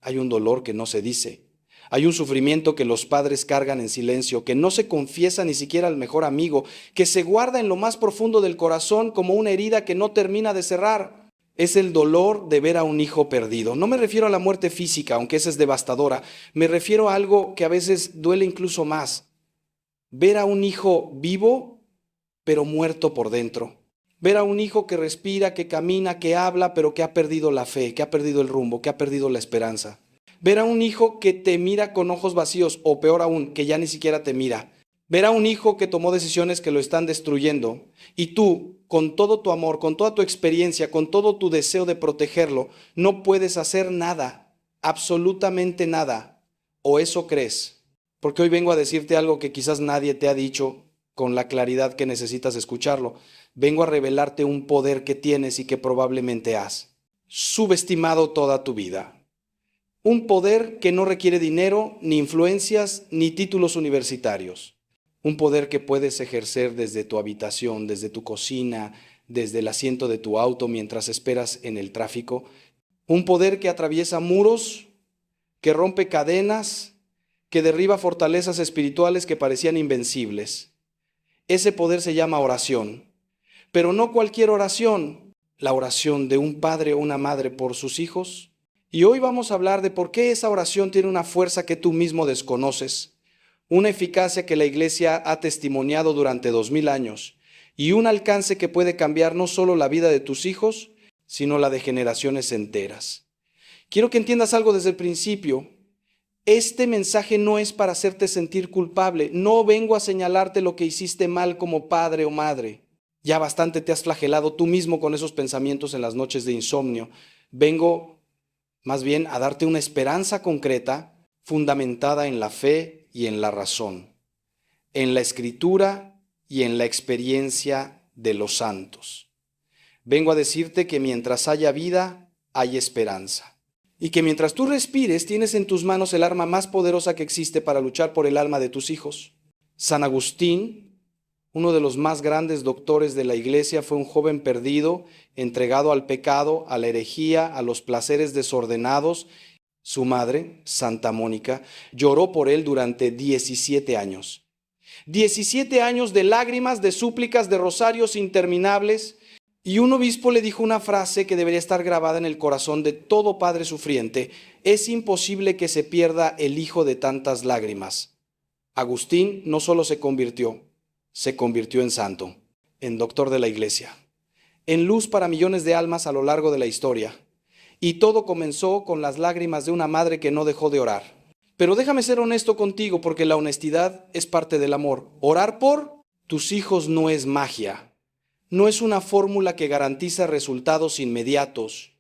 Hay un dolor que no se dice. Hay un sufrimiento que los padres cargan en silencio, que no se confiesa ni siquiera al mejor amigo, que se guarda en lo más profundo del corazón como una herida que no termina de cerrar. Es el dolor de ver a un hijo perdido. No me refiero a la muerte física, aunque esa es devastadora. Me refiero a algo que a veces duele incluso más. Ver a un hijo vivo, pero muerto por dentro. Ver a un hijo que respira, que camina, que habla, pero que ha perdido la fe, que ha perdido el rumbo, que ha perdido la esperanza. Ver a un hijo que te mira con ojos vacíos, o peor aún, que ya ni siquiera te mira. Ver a un hijo que tomó decisiones que lo están destruyendo, y tú, con todo tu amor, con toda tu experiencia, con todo tu deseo de protegerlo, no puedes hacer nada, absolutamente nada, o eso crees. Porque hoy vengo a decirte algo que quizás nadie te ha dicho con la claridad que necesitas escucharlo. Vengo a revelarte un poder que tienes y que probablemente has subestimado toda tu vida. Un poder que no requiere dinero, ni influencias, ni títulos universitarios. Un poder que puedes ejercer desde tu habitación, desde tu cocina, desde el asiento de tu auto mientras esperas en el tráfico. Un poder que atraviesa muros, que rompe cadenas, que derriba fortalezas espirituales que parecían invencibles. Ese poder se llama oración. Pero no cualquier oración, la oración de un padre o una madre por sus hijos. Y hoy vamos a hablar de por qué esa oración tiene una fuerza que tú mismo desconoces, una eficacia que la Iglesia ha testimoniado durante 2000 años y un alcance que puede cambiar no solo la vida de tus hijos, sino la de generaciones enteras. Quiero que entiendas algo desde el principio. Este mensaje no es para hacerte sentir culpable. No vengo a señalarte lo que hiciste mal como padre o madre. Ya bastante te has flagelado tú mismo con esos pensamientos en las noches de insomnio. Vengo más bien a darte una esperanza concreta fundamentada en la fe y en la razón, en la escritura y en la experiencia de los santos. Vengo a decirte que mientras haya vida, hay esperanza. Y que mientras tú respires, tienes en tus manos el arma más poderosa que existe para luchar por el alma de tus hijos. San Agustín, uno de los más grandes doctores de la Iglesia, fue un joven perdido, entregado al pecado, a la herejía, a los placeres desordenados. Su madre, Santa Mónica, lloró por él durante 17 años. 17 años de lágrimas, de súplicas, de rosarios interminables. Y un obispo le dijo una frase que debería estar grabada en el corazón de todo padre sufriente: es imposible que se pierda el hijo de tantas lágrimas. Agustín no solo se convirtió en santo, en doctor de la Iglesia, en luz para millones de almas a lo largo de la historia. Y todo comenzó con las lágrimas de una madre que no dejó de orar. Pero déjame ser honesto contigo, porque la honestidad es parte del amor. Orar por tus hijos no es magia. No es una fórmula que garantiza resultados inmediatos.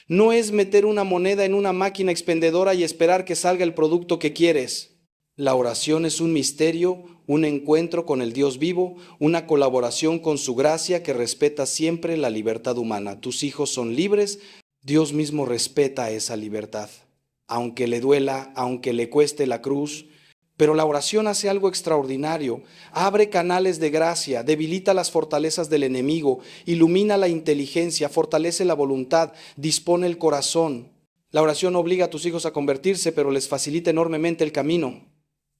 No es meter una moneda en una máquina expendedora y esperar que salga el producto que quieres. La oración es un misterio, un encuentro con el Dios vivo, una colaboración con su gracia que respeta siempre la libertad humana. Tus hijos son libres, Dios mismo respeta esa libertad, aunque le duela, aunque le cueste la cruz. Pero la oración hace algo extraordinario, abre canales de gracia, debilita las fortalezas del enemigo, ilumina la inteligencia, fortalece la voluntad, dispone el corazón. La oración obliga a tus hijos a convertirse, pero les facilita enormemente el camino.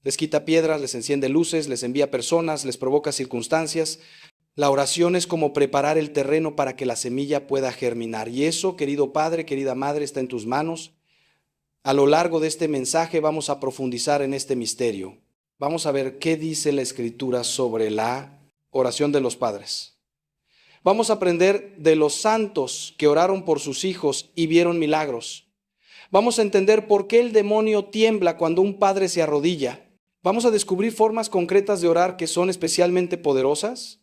Les quita piedras, les enciende luces, les envía personas, les provoca circunstancias. La oración es como preparar el terreno para que la semilla pueda germinar. Y eso, querido padre, querida madre, está en tus manos. A lo largo de este mensaje vamos a profundizar en este misterio. Vamos a ver qué dice la Escritura sobre la oración de los padres. Vamos a aprender de los santos que oraron por sus hijos y vieron milagros. Vamos a entender por qué el demonio tiembla cuando un padre se arrodilla. Vamos a descubrir formas concretas de orar que son especialmente poderosas.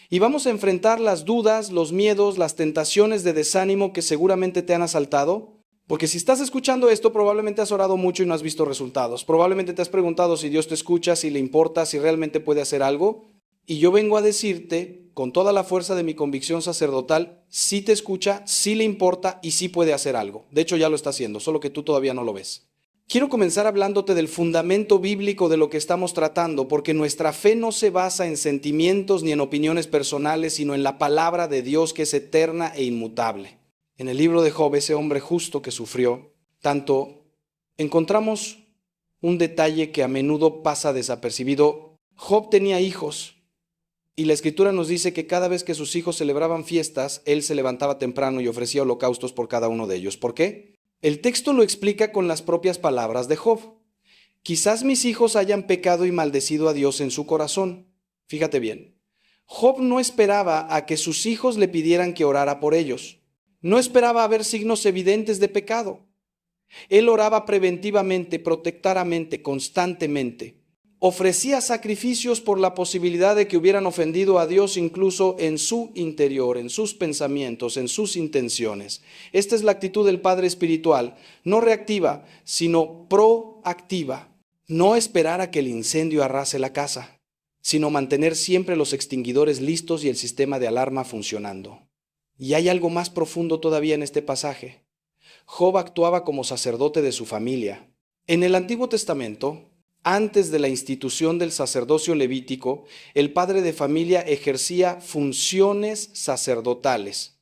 Y vamos a enfrentar las dudas, los miedos, las tentaciones de desánimo que seguramente te han asaltado. Porque si estás escuchando esto, probablemente has orado mucho y no has visto resultados. Probablemente te has preguntado si Dios te escucha, si le importa, si realmente puede hacer algo. Y yo vengo a decirte, con toda la fuerza de mi convicción sacerdotal, sí te escucha, sí le importa y sí puede hacer algo. De hecho, ya lo está haciendo, solo que tú todavía no lo ves. Quiero comenzar hablándote del fundamento bíblico de lo que estamos tratando, porque nuestra fe no se basa en sentimientos ni en opiniones personales, sino en la palabra de Dios, que es eterna e inmutable. En el libro de Job, ese hombre justo que sufrió, tanto encontramos un detalle que a menudo pasa desapercibido. Job tenía hijos y la Escritura nos dice que cada vez que sus hijos celebraban fiestas, él se levantaba temprano y ofrecía holocaustos por cada uno de ellos. ¿Por qué? El texto lo explica con las propias palabras de Job. Quizás mis hijos hayan pecado y maldecido a Dios en su corazón. Fíjate bien, Job no esperaba a que sus hijos le pidieran que orara por ellos. No esperaba ver signos evidentes de pecado. Él oraba preventivamente, protectoramente, constantemente. Ofrecía sacrificios por la posibilidad de que hubieran ofendido a Dios incluso en su interior, en sus pensamientos, en sus intenciones. Esta es la actitud del padre espiritual, no reactiva, sino proactiva. No esperar a que el incendio arrase la casa, sino mantener siempre los extinguidores listos y el sistema de alarma funcionando. Y hay algo más profundo todavía en este pasaje. Job actuaba como sacerdote de su familia. En el Antiguo Testamento, antes de la institución del sacerdocio levítico, el padre de familia ejercía funciones sacerdotales.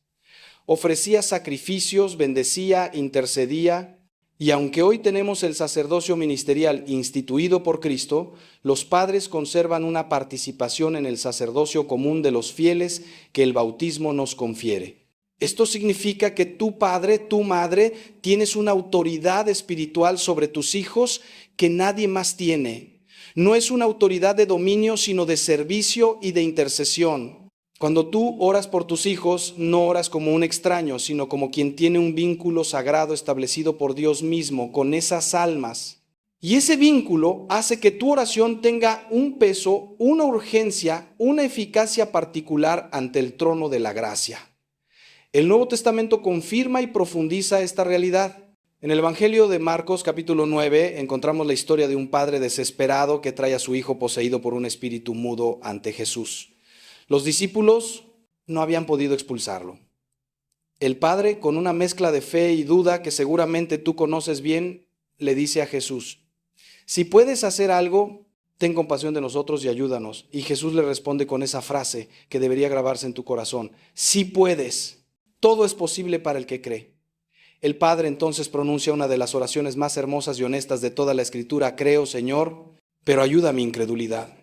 Ofrecía sacrificios, bendecía, intercedía. Y aunque hoy tenemos el sacerdocio ministerial instituido por Cristo, los padres conservan una participación en el sacerdocio común de los fieles que el bautismo nos confiere. Esto significa que tu padre, tu madre, tienes una autoridad espiritual sobre tus hijos que nadie más tiene. No es una autoridad de dominio, sino de servicio y de intercesión. Cuando tú oras por tus hijos, no oras como un extraño, sino como quien tiene un vínculo sagrado establecido por Dios mismo con esas almas. Y ese vínculo hace que tu oración tenga un peso, una urgencia, una eficacia particular ante el trono de la gracia. El Nuevo Testamento confirma y profundiza esta realidad. En el Evangelio de Marcos, capítulo 9, encontramos la historia de un padre desesperado que trae a su hijo poseído por un espíritu mudo ante Jesús. Los discípulos no habían podido expulsarlo. El padre, con una mezcla de fe y duda que seguramente tú conoces bien, le dice a Jesús: si puedes hacer algo, ten compasión de nosotros y ayúdanos. Y Jesús le responde con esa frase que debería grabarse en tu corazón: si puedes. Todo es posible para el que cree. El Padre entonces pronuncia una de las oraciones más hermosas y honestas de toda la Escritura: creo, Señor, pero ayuda a mi incredulidad.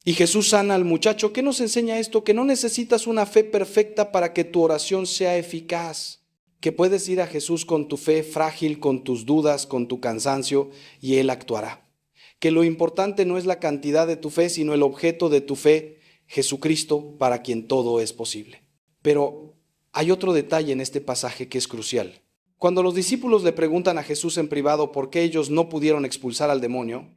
Y Jesús sana al muchacho. ¿Qué nos enseña esto? Que no necesitas una fe perfecta para que tu oración sea eficaz. Que puedes ir a Jesús con tu fe frágil, con tus dudas, con tu cansancio, y Él actuará. Que lo importante no es la cantidad de tu fe, sino el objeto de tu fe, Jesucristo, para quien todo es posible. Pero hay otro detalle en este pasaje que es crucial. Cuando los discípulos le preguntan a Jesús en privado por qué ellos no pudieron expulsar al demonio,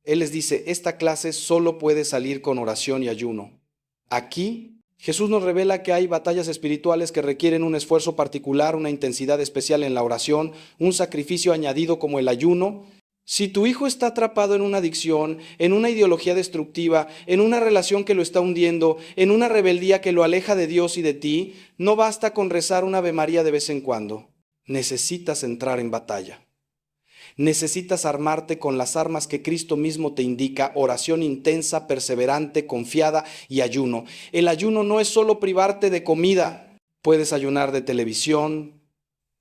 Él les dice: esta clase solo puede salir con oración y ayuno. Aquí, Jesús nos revela que hay batallas espirituales que requieren un esfuerzo particular, una intensidad especial en la oración, un sacrificio añadido como el ayuno. Si tu hijo está atrapado en una adicción, en una ideología destructiva, en una relación que lo está hundiendo, en una rebeldía que lo aleja de Dios y de ti, no basta con rezar una Ave María de vez en cuando. Necesitas entrar en batalla. Necesitas armarte con las armas que Cristo mismo te indica: oración intensa, perseverante, confiada y ayuno. El ayuno no es solo privarte de comida. Puedes ayunar de televisión,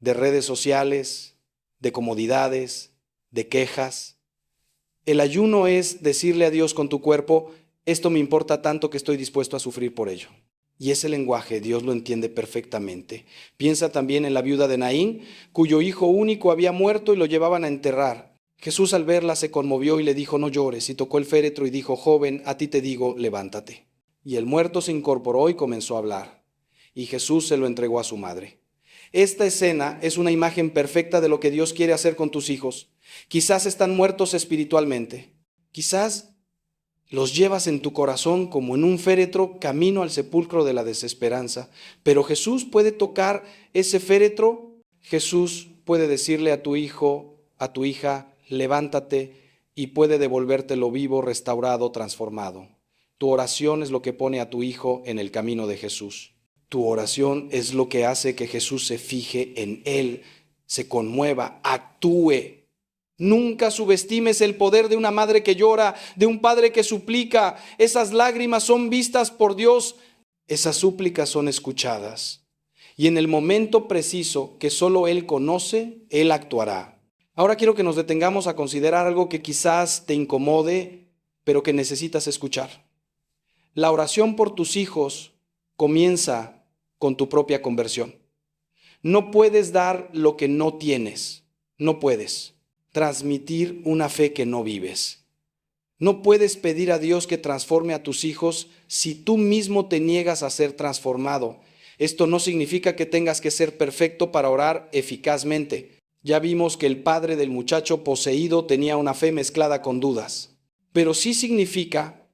de redes sociales, de comodidades, de quejas. El ayuno es decirle a Dios con tu cuerpo: esto me importa tanto que estoy dispuesto a sufrir por ello. Y ese lenguaje Dios lo entiende perfectamente. Piensa también en la viuda de Naín, cuyo hijo único había muerto y lo llevaban a enterrar. Jesús, al verla, se conmovió y le dijo: no llores. Y tocó el féretro y dijo: joven, a ti te digo, levántate. Y el muerto se incorporó y comenzó a hablar. Y Jesús se lo entregó a su madre. Esta escena es una imagen perfecta de lo que Dios quiere hacer con tus hijos. Quizás están muertos espiritualmente. Quizás los llevas en tu corazón como en un féretro camino al sepulcro de la desesperanza. Pero Jesús puede tocar ese féretro. Jesús puede decirle a tu hijo, a tu hija: levántate, y puede devolvértelo vivo, restaurado, transformado. Tu oración es lo que pone a tu hijo en el camino de Jesús. Tu oración es lo que hace que Jesús se fije en él, se conmueva, actúe. Nunca subestimes el poder de una madre que llora, de un padre que suplica. Esas lágrimas son vistas por Dios. Esas súplicas son escuchadas. Y en el momento preciso que solo Él conoce, Él actuará. Ahora quiero que nos detengamos a considerar algo que quizás te incomode, pero que necesitas escuchar. La oración por tus hijos comienza con tu propia conversión. No puedes dar lo que no tienes. No puedes transmitir una fe que no vives. No puedes pedir a Dios que transforme a tus hijos si tú mismo te niegas a ser transformado. Esto no significa que tengas que ser perfecto para orar eficazmente. Ya vimos que el padre del muchacho poseído tenía una fe mezclada con dudas. Pero sí significa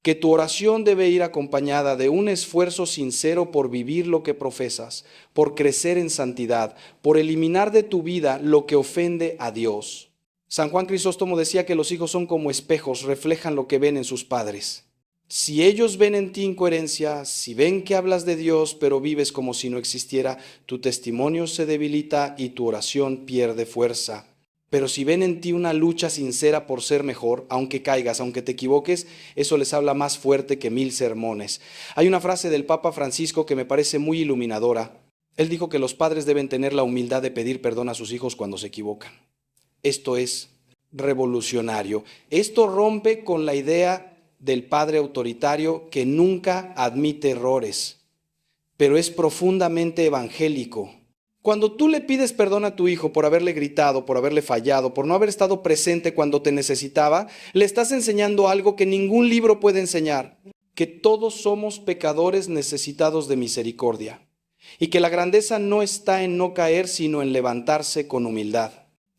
que tu oración debe ir acompañada de un esfuerzo sincero por vivir lo que profesas, por crecer en santidad, por eliminar de tu vida lo que ofende a Dios. San Juan Crisóstomo decía que los hijos son como espejos, reflejan lo que ven en sus padres. Si ellos ven en ti incoherencia, si ven que hablas de Dios pero vives como si no existiera, tu testimonio se debilita y tu oración pierde fuerza. Pero si ven en ti una lucha sincera por ser mejor, aunque caigas, aunque te equivoques, eso les habla más fuerte que 1000 sermones. Hay una frase del Papa Francisco que me parece muy iluminadora. Él dijo que los padres deben tener la humildad de pedir perdón a sus hijos cuando se equivocan. Esto es revolucionario. Esto rompe con la idea del padre autoritario que nunca admite errores, pero es profundamente evangélico. Cuando tú le pides perdón a tu hijo por haberle gritado, por haberle fallado, por no haber estado presente cuando te necesitaba, le estás enseñando algo que ningún libro puede enseñar, que todos somos pecadores necesitados de misericordia, y que la grandeza no está en no caer, sino en levantarse con humildad.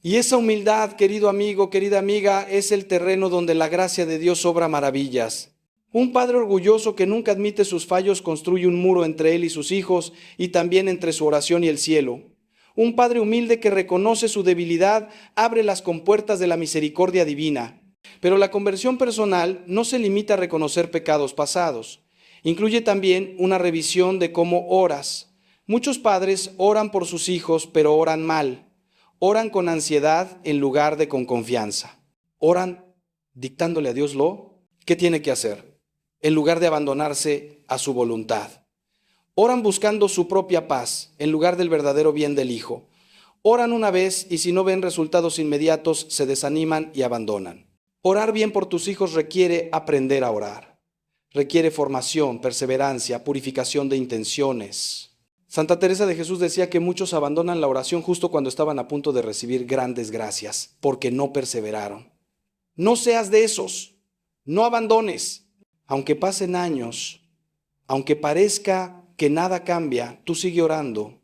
Y esa humildad, querido amigo, querida amiga, es el terreno donde la gracia de Dios obra maravillas. Un padre orgulloso que nunca admite sus fallos construye un muro entre él y sus hijos y también entre su oración y el cielo. Un padre humilde que reconoce su debilidad abre las compuertas de la misericordia divina. Pero la conversión personal no se limita a reconocer pecados pasados. Incluye también una revisión de cómo oras. Muchos padres oran por sus hijos, pero oran mal. Oran con ansiedad en lugar de con confianza. Oran dictándole a Dios ¿qué tiene que hacer? En lugar de abandonarse a su voluntad. Oran buscando su propia paz, en lugar del verdadero bien del Hijo. Oran una vez y si no ven resultados inmediatos, se desaniman y abandonan. Orar bien por tus hijos requiere aprender a orar. Requiere formación, perseverancia, purificación de intenciones. Santa Teresa de Jesús decía que muchos abandonan la oración justo cuando estaban a punto de recibir grandes gracias, porque no perseveraron. No seas de esos. No abandones. Aunque pasen años, aunque parezca que nada cambia, tú sigue orando,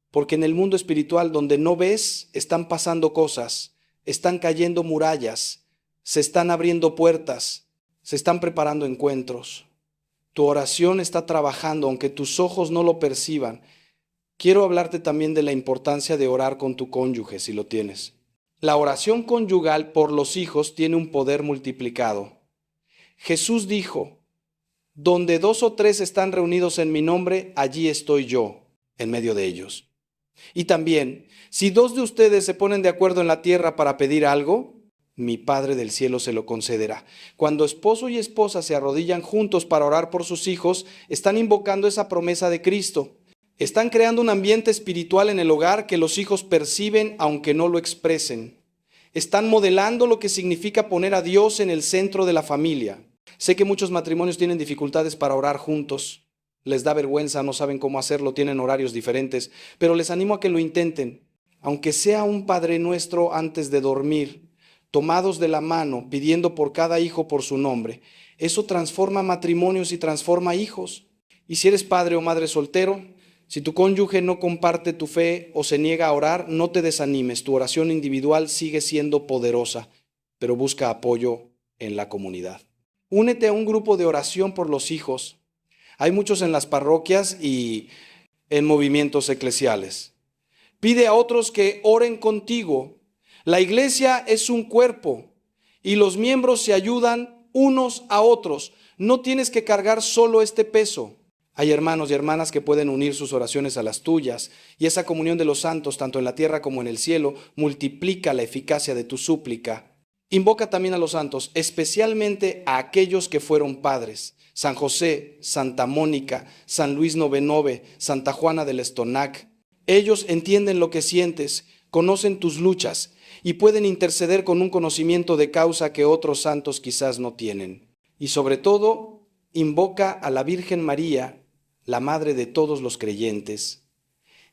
porque en el mundo espiritual donde no ves, están pasando cosas, están cayendo murallas, se están abriendo puertas, se están preparando encuentros. Tu oración está trabajando, aunque tus ojos no lo perciban. Quiero hablarte también de la importancia de orar con tu cónyuge, si lo tienes. La oración conyugal por los hijos tiene un poder multiplicado. Jesús dijo, donde 2 o 3 están reunidos en mi nombre, allí estoy yo, en medio de ellos. Y también, si 2 de ustedes se ponen de acuerdo en la tierra para pedir algo, mi Padre del cielo se lo concederá. Cuando esposo y esposa se arrodillan juntos para orar por sus hijos, están invocando esa promesa de Cristo. Están creando un ambiente espiritual en el hogar que los hijos perciben aunque no lo expresen. Están modelando lo que significa poner a Dios en el centro de la familia. Sé que muchos matrimonios tienen dificultades para orar juntos. Les da vergüenza, no saben cómo hacerlo, tienen horarios diferentes, pero les animo a que lo intenten. Aunque sea un Padre Nuestro antes de dormir, tomados de la mano, pidiendo por cada hijo por su nombre. Eso transforma matrimonios y transforma hijos. Y si eres padre o madre soltero, si tu cónyuge no comparte tu fe o se niega a orar, no te desanimes. Tu oración individual sigue siendo poderosa, pero busca apoyo en la comunidad. Únete a un grupo de oración por los hijos. Hay muchos en las parroquias y en movimientos eclesiales. Pide a otros que oren contigo. La iglesia es un cuerpo y los miembros se ayudan unos a otros. No tienes que cargar solo este peso. Hay hermanos y hermanas que pueden unir sus oraciones a las tuyas, y esa comunión de los santos, tanto en la tierra como en el cielo, multiplica la eficacia de tu súplica. Invoca también a los santos, especialmente a aquellos que fueron padres. San José, Santa Mónica, San Luis Novenove, Santa Juana del Estonac. Ellos entienden lo que sientes, conocen tus luchas y pueden interceder con un conocimiento de causa que otros santos quizás no tienen. Y sobre todo, invoca a la Virgen María, la madre de todos los creyentes,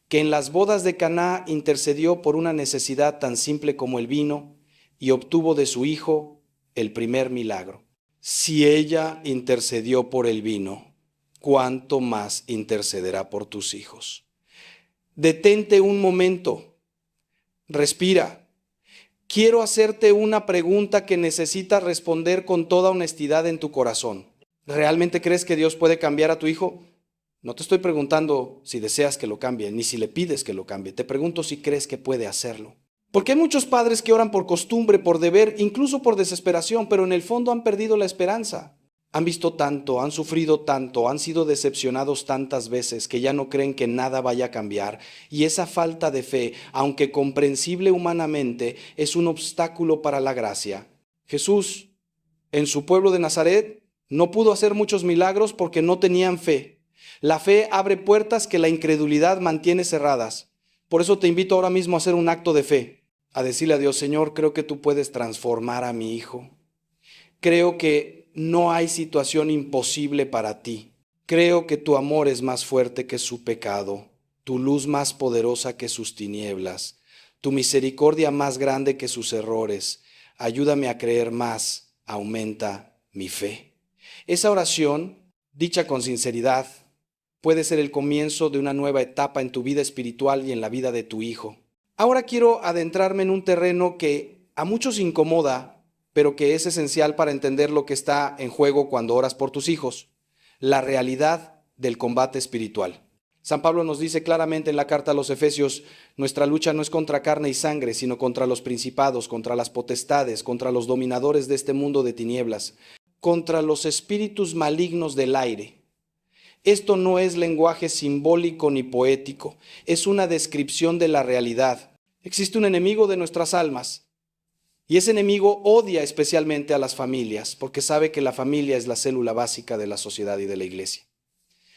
que en las bodas de Caná intercedió por una necesidad tan simple como el vino y obtuvo de su hijo el primer milagro. Si ella intercedió por el vino, ¿cuánto más intercederá por tus hijos? Detente un momento, respira. Quiero hacerte una pregunta que necesitas responder con toda honestidad en tu corazón. ¿Realmente crees que Dios puede cambiar a tu hijo? No te estoy preguntando si deseas que lo cambie, ni si le pides que lo cambie. Te pregunto si crees que puede hacerlo. Porque hay muchos padres que oran por costumbre, por deber, incluso por desesperación, pero en el fondo han perdido la esperanza. Han visto tanto, han sufrido tanto, han sido decepcionados tantas veces que ya no creen que nada vaya a cambiar. Y esa falta de fe, aunque comprensible humanamente, es un obstáculo para la gracia. Jesús, en su pueblo de Nazaret, no pudo hacer muchos milagros porque no tenían fe. La fe abre puertas que la incredulidad mantiene cerradas. Por eso te invito ahora mismo a hacer un acto de fe, a decirle a Dios: Señor, creo que tú puedes transformar a mi hijo. Creo que no hay situación imposible para ti. Creo que tu amor es más fuerte que su pecado, tu luz más poderosa que sus tinieblas, tu misericordia más grande que sus errores. Ayúdame a creer más, aumenta mi fe. Esa oración, dicha con sinceridad, puede ser el comienzo de una nueva etapa en tu vida espiritual y en la vida de tu hijo. Ahora quiero adentrarme en un terreno que a muchos incomoda, pero que es esencial para entender lo que está en juego cuando oras por tus hijos: la realidad del combate espiritual. San Pablo nos dice claramente en la carta a los Efesios: nuestra lucha no es contra carne y sangre, sino contra los principados, contra las potestades, contra los dominadores de este mundo de tinieblas, contra los espíritus malignos del aire. Esto no es lenguaje simbólico ni poético, es una descripción de la realidad. Existe un enemigo de nuestras almas, y ese enemigo odia especialmente a las familias, porque sabe que la familia es la célula básica de la sociedad y de la iglesia.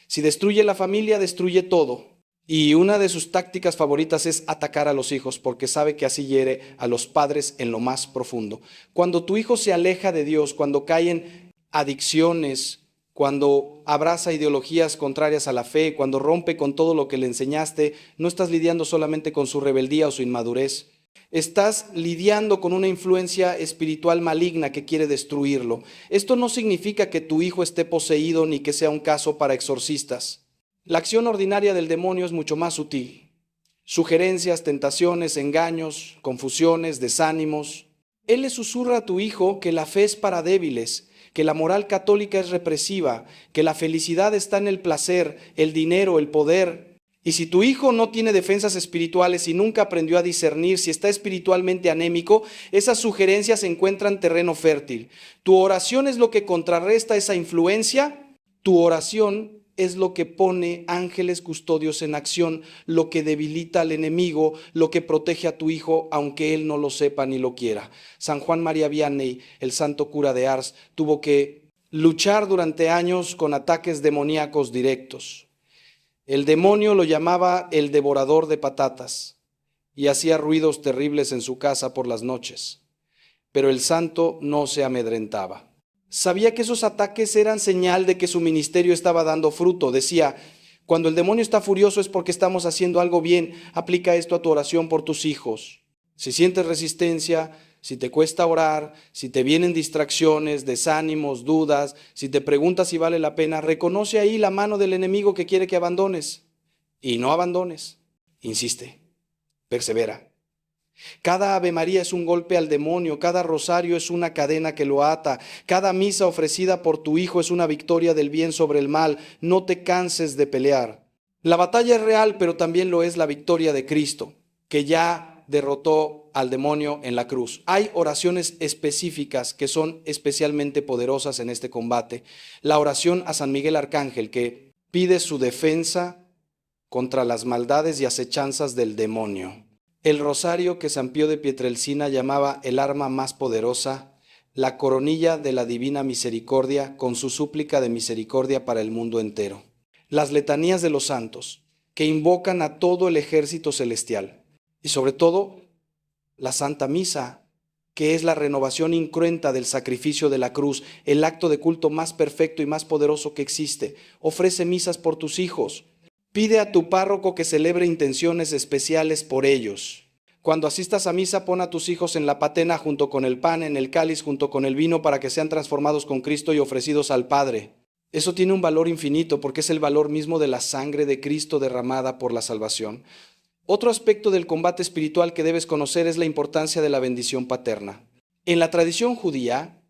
Si destruye la familia, destruye todo. Y una de sus tácticas favoritas es atacar a los hijos, porque sabe que así hiere a los padres en lo más profundo. Cuando tu hijo se aleja de Dios, cuando cae en adicciones, cuando abraza ideologías contrarias a la fe, cuando rompe con todo lo que le enseñaste, no estás lidiando solamente con su rebeldía o su inmadurez. Estás lidiando con una influencia espiritual maligna que quiere destruirlo. Esto no significa que tu hijo esté poseído ni que sea un caso para exorcistas. La acción ordinaria del demonio es mucho más sutil. Sugerencias, tentaciones, engaños, confusiones, desánimos. Él le susurra a tu hijo que la fe es para débiles, que la moral católica es represiva, que la felicidad está en el placer, el dinero, el poder. Y si tu hijo no tiene defensas espirituales y nunca aprendió a discernir, si está espiritualmente anémico, esas sugerencias encuentran terreno fértil. Tu oración es lo que contrarresta esa influencia. Tu oración es lo que pone ángeles custodios en acción, lo que debilita al enemigo, lo que protege a tu hijo, aunque él no lo sepa ni lo quiera. San Juan María Vianney, el santo cura de Ars, tuvo que luchar durante años con ataques demoníacos directos. El demonio lo llamaba el devorador de patatas y hacía ruidos terribles en su casa por las noches, pero el santo no se amedrentaba. Sabía que esos ataques eran señal de que su ministerio estaba dando fruto. Decía: cuando el demonio está furioso es porque estamos haciendo algo bien. Aplica esto a tu oración por tus hijos. Si sientes resistencia, si te cuesta orar, si te vienen distracciones, desánimos, dudas, si te preguntas si vale la pena, reconoce ahí la mano del enemigo que quiere que abandones. Y no abandones. Insiste. Persevera. Cada Ave María es un golpe al demonio, cada rosario es una cadena que lo ata, cada misa ofrecida por tu hijo es una victoria del bien sobre el mal. No te canses de pelear. La batalla es real, pero también lo es la victoria de Cristo, que ya derrotó al demonio en la cruz. Hay oraciones específicas que son especialmente poderosas en este combate. La oración a San Miguel Arcángel, que pide su defensa contra las maldades y acechanzas del demonio. El rosario que San Pío de Pietrelcina llamaba el arma más poderosa, la coronilla de la divina misericordia con su súplica de misericordia para el mundo entero. Las letanías de los santos, que invocan a todo el ejército celestial. Y sobre todo, la Santa Misa, que es la renovación incruenta del sacrificio de la cruz, el acto de culto más perfecto y más poderoso que existe. Ofrece misas por tus hijos. Pide a tu párroco que celebre intenciones especiales por ellos. Cuando asistas a misa, pon a tus hijos en la patena junto con el pan, en el cáliz junto con el vino, para que sean transformados con Cristo y ofrecidos al Padre. Eso tiene un valor infinito porque es el valor mismo de la sangre de Cristo derramada por la salvación. Otro aspecto del combate espiritual que debes conocer es la importancia de la bendición paterna. En la tradición judía,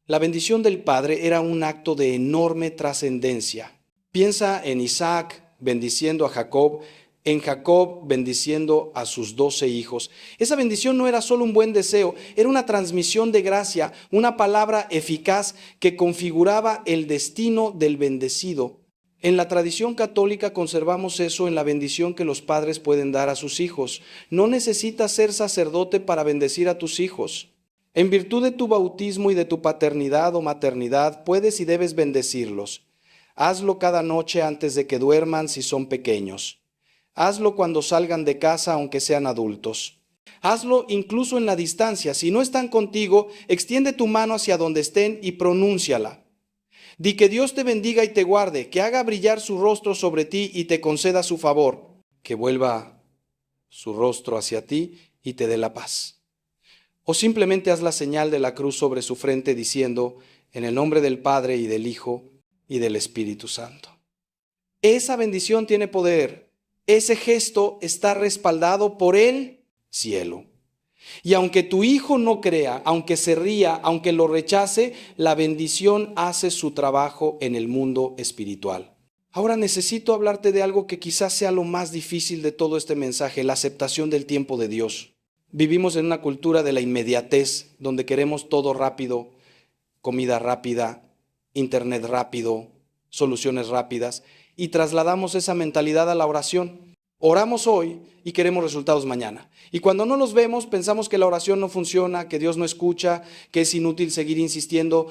la bendición del padre era un acto de enorme trascendencia. Piensa en Isaac bendiciendo a Jacob, en Jacob bendiciendo a sus 12 hijos. Esa bendición no era solo un buen deseo, era una transmisión de gracia, una palabra eficaz que configuraba el destino del bendecido. En la tradición católica conservamos eso en la bendición que los padres pueden dar a sus hijos. No necesitas ser sacerdote para bendecir a tus hijos. En virtud de tu bautismo y de tu paternidad o maternidad, puedes y debes bendecirlos. Hazlo cada noche antes de que duerman si son pequeños. Hazlo cuando salgan de casa aunque sean adultos. Hazlo incluso en la distancia. Si no están contigo, extiende tu mano hacia donde estén y pronúnciala. Di que Dios te bendiga y te guarde, que haga brillar su rostro sobre ti y te conceda su favor, que vuelva su rostro hacia ti y te dé la paz. O simplemente haz la señal de la cruz sobre su frente diciendo, en el nombre del Padre y del Hijo y del Espíritu Santo. Esa bendición tiene poder. Ese gesto está respaldado por el cielo. Y aunque tu hijo no crea, aunque se ría, aunque lo rechace, la bendición hace su trabajo en el mundo espiritual. Ahora necesito hablarte de algo que quizás sea lo más difícil de todo este mensaje, la aceptación del tiempo de Dios. Vivimos en una cultura de la inmediatez, donde queremos todo rápido, comida rápida, internet rápido, soluciones rápidas, y trasladamos esa mentalidad a la oración. Oramos hoy y queremos resultados mañana. Y cuando no los vemos, pensamos que la oración no funciona, que Dios no escucha, que es inútil seguir insistiendo,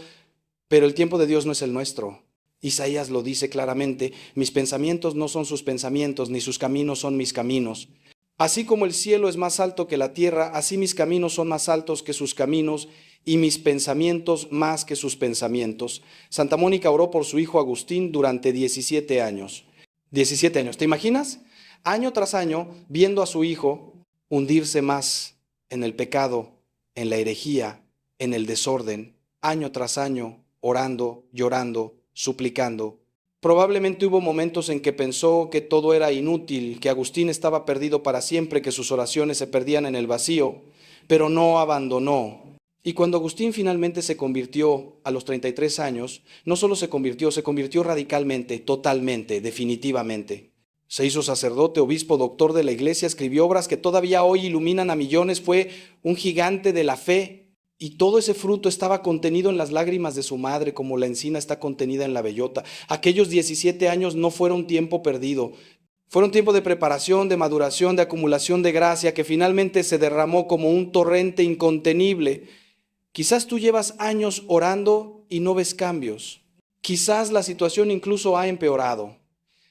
pero el tiempo de Dios no es el nuestro. Isaías lo dice claramente, mis pensamientos no son sus pensamientos, ni sus caminos son mis caminos. Así como el cielo es más alto que la tierra, así mis caminos son más altos que sus caminos y mis pensamientos más que sus pensamientos. Santa Mónica oró por su hijo Agustín durante 17 años. 17 años, ¿te imaginas? Año tras año, viendo a su hijo hundirse más en el pecado, en la herejía, en el desorden, año tras año, orando, llorando, suplicando. Probablemente hubo momentos en que pensó que todo era inútil, que Agustín estaba perdido para siempre, que sus oraciones se perdían en el vacío, pero no abandonó. Y cuando Agustín finalmente se convirtió a los 33 años, no solo se convirtió radicalmente, totalmente, definitivamente. Se hizo sacerdote, obispo, doctor de la iglesia, escribió obras que todavía hoy iluminan a millones, fue un gigante de la fe. Y todo ese fruto estaba contenido en las lágrimas de su madre, como la encina está contenida en la bellota. Aquellos 17 años no fueron tiempo perdido. Fueron tiempo de preparación, de maduración, de acumulación de gracia, que finalmente se derramó como un torrente incontenible. Quizás tú llevas años orando y no ves cambios. Quizás la situación incluso ha empeorado.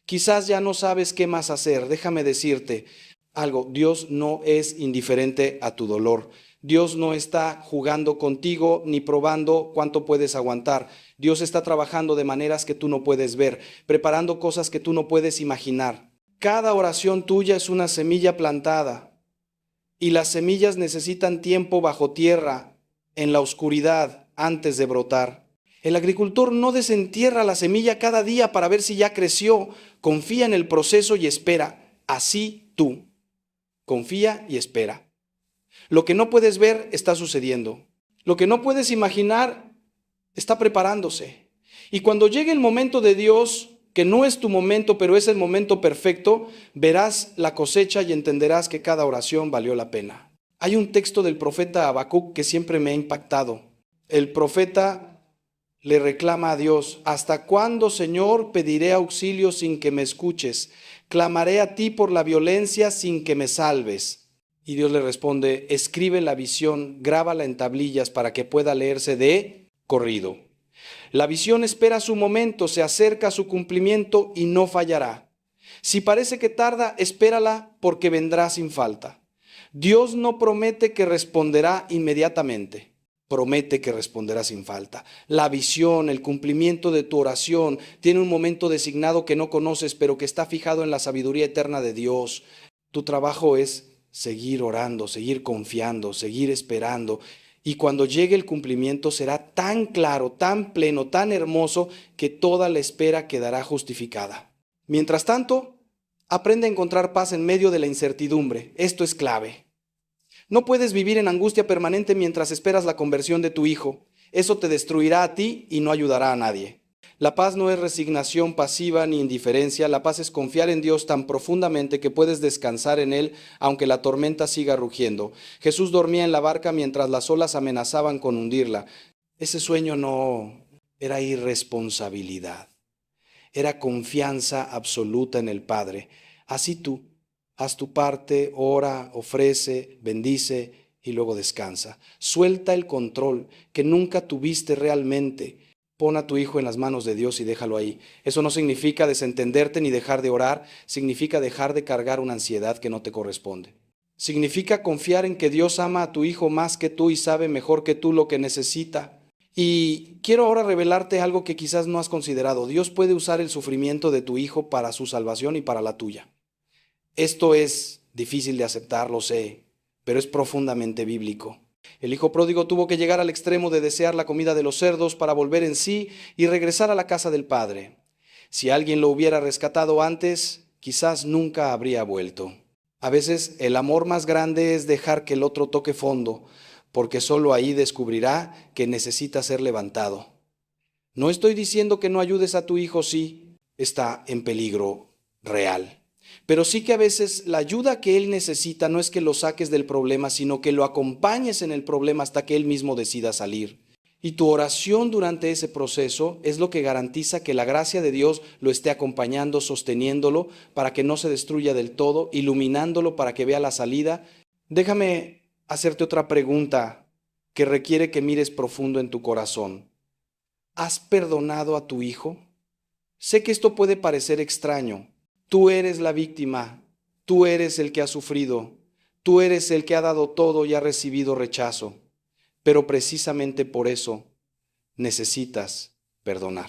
Quizás ya no sabes qué más hacer. Déjame decirte algo, Dios no es indiferente a tu dolor. Dios no está jugando contigo ni probando cuánto puedes aguantar. Dios está trabajando de maneras que tú no puedes ver, preparando cosas que tú no puedes imaginar. Cada oración tuya es una semilla plantada y las semillas necesitan tiempo bajo tierra, en la oscuridad, antes de brotar. El agricultor no desentierra la semilla cada día para ver si ya creció. Confía en el proceso y espera. Así tú. Confía y espera. Lo que no puedes ver está sucediendo. Lo que no puedes imaginar está preparándose. Y cuando llegue el momento de Dios, que no es tu momento, pero es el momento perfecto, verás la cosecha y entenderás que cada oración valió la pena. Hay un texto del profeta Habacuc que siempre me ha impactado. El profeta le reclama a Dios, ¿hasta cuándo, Señor, pediré auxilio sin que me escuches? Clamaré a ti por la violencia sin que me salves. Y Dios le responde, escribe la visión, grábala en tablillas para que pueda leerse de corrido. La visión espera su momento, se acerca a su cumplimiento y no fallará. Si parece que tarda, espérala porque vendrá sin falta. Dios no promete que responderá inmediatamente, promete que responderá sin falta. La visión, el cumplimiento de tu oración tiene un momento designado que no conoces, pero que está fijado en la sabiduría eterna de Dios. Tu trabajo es seguir orando, seguir confiando, seguir esperando. Y cuando llegue el cumplimiento será tan claro, tan pleno, tan hermoso, que toda la espera quedará justificada. Mientras tanto, aprende a encontrar paz en medio de la incertidumbre. Esto es clave. No puedes vivir en angustia permanente mientras esperas la conversión de tu hijo. Eso te destruirá a ti y no ayudará a nadie. La paz no es resignación pasiva ni indiferencia. La paz es confiar en Dios tan profundamente que puedes descansar en Él aunque la tormenta siga rugiendo. Jesús dormía en la barca mientras las olas amenazaban con hundirla. Ese sueño no era irresponsabilidad. Era confianza absoluta en el Padre. Así tú, haz tu parte, ora, ofrece, bendice y luego descansa. Suelta el control que nunca tuviste realmente. Pon a tu hijo en las manos de Dios y déjalo ahí. Eso no significa desentenderte ni dejar de orar, significa dejar de cargar una ansiedad que no te corresponde. Significa confiar en que Dios ama a tu hijo más que tú y sabe mejor que tú lo que necesita. Y quiero ahora revelarte algo que quizás no has considerado. Dios puede usar el sufrimiento de tu hijo para su salvación y para la tuya. Esto es difícil de aceptar, lo sé, pero es profundamente bíblico. El hijo pródigo tuvo que llegar al extremo de desear la comida de los cerdos para volver en sí y regresar a la casa del padre. Si alguien lo hubiera rescatado antes, quizás nunca habría vuelto. A veces el amor más grande es dejar que el otro toque fondo, porque solo ahí descubrirá que necesita ser levantado. No estoy diciendo que no ayudes a tu hijo si está en peligro real. Pero sí que a veces la ayuda que él necesita no es que lo saques del problema, sino que lo acompañes en el problema hasta que él mismo decida salir. Y tu oración durante ese proceso es lo que garantiza que la gracia de Dios lo esté acompañando, sosteniéndolo para que no se destruya del todo, iluminándolo para que vea la salida. Déjame hacerte otra pregunta que requiere que mires profundo en tu corazón. ¿Has perdonado a tu hijo? Sé que esto puede parecer extraño. Tú eres la víctima, tú eres el que ha sufrido, tú eres el que ha dado todo y ha recibido rechazo, pero precisamente por eso necesitas perdonar.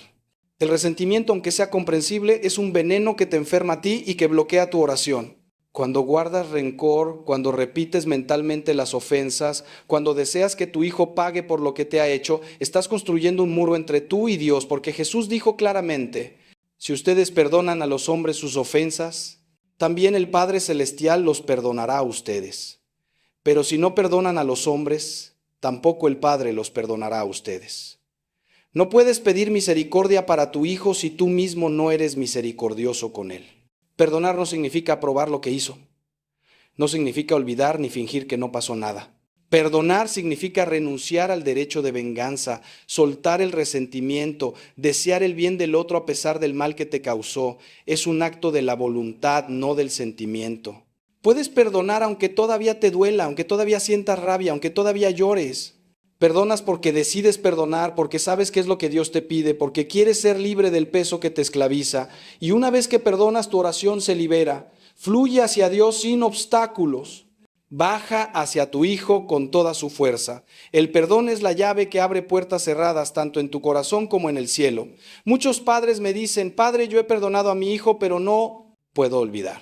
El resentimiento, aunque sea comprensible, es un veneno que te enferma a ti y que bloquea tu oración. Cuando guardas rencor, cuando repites mentalmente las ofensas, cuando deseas que tu hijo pague por lo que te ha hecho, estás construyendo un muro entre tú y Dios, porque Jesús dijo claramente: si ustedes perdonan a los hombres sus ofensas, también el Padre Celestial los perdonará a ustedes. Pero si no perdonan a los hombres, tampoco el Padre los perdonará a ustedes. No puedes pedir misericordia para tu hijo si tú mismo no eres misericordioso con él. Perdonar no significa aprobar lo que hizo. No significa olvidar ni fingir que no pasó nada. Perdonar significa renunciar al derecho de venganza, soltar el resentimiento, desear el bien del otro a pesar del mal que te causó. Es un acto de la voluntad, no del sentimiento. Puedes perdonar aunque todavía te duela, aunque todavía sientas rabia, aunque todavía llores. Perdonas porque decides perdonar, porque sabes qué es lo que Dios te pide, porque quieres ser libre del peso que te esclaviza. Y una vez que perdonas, tu oración se libera. Fluye hacia Dios sin obstáculos. Baja hacia tu hijo con toda su fuerza. El perdón es la llave que abre puertas cerradas tanto en tu corazón como en el cielo. Muchos padres me dicen: Padre, yo he perdonado a mi hijo, pero no puedo olvidar.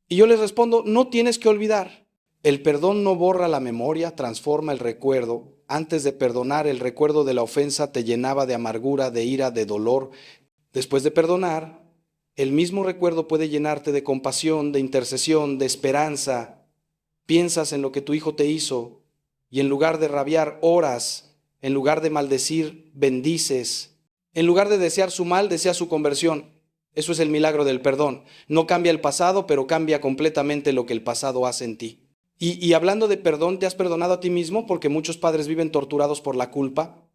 Y yo les respondo: no tienes que olvidar. El perdón no borra la memoria, transforma el recuerdo. Antes de perdonar, el recuerdo de la ofensa te llenaba de amargura, de ira, de dolor. Después de perdonar, el mismo recuerdo puede llenarte de compasión, de intercesión, de esperanza. Piensas en lo que tu hijo te hizo y en lugar de rabiar, oras. En lugar de maldecir, bendices. En lugar de desear su mal, deseas su conversión. Eso es el milagro del perdón. No cambia el pasado, pero cambia completamente lo que el pasado hace en ti. Y hablando de perdón, ¿te has perdonado a ti mismo? Porque muchos padres viven torturados por la culpa.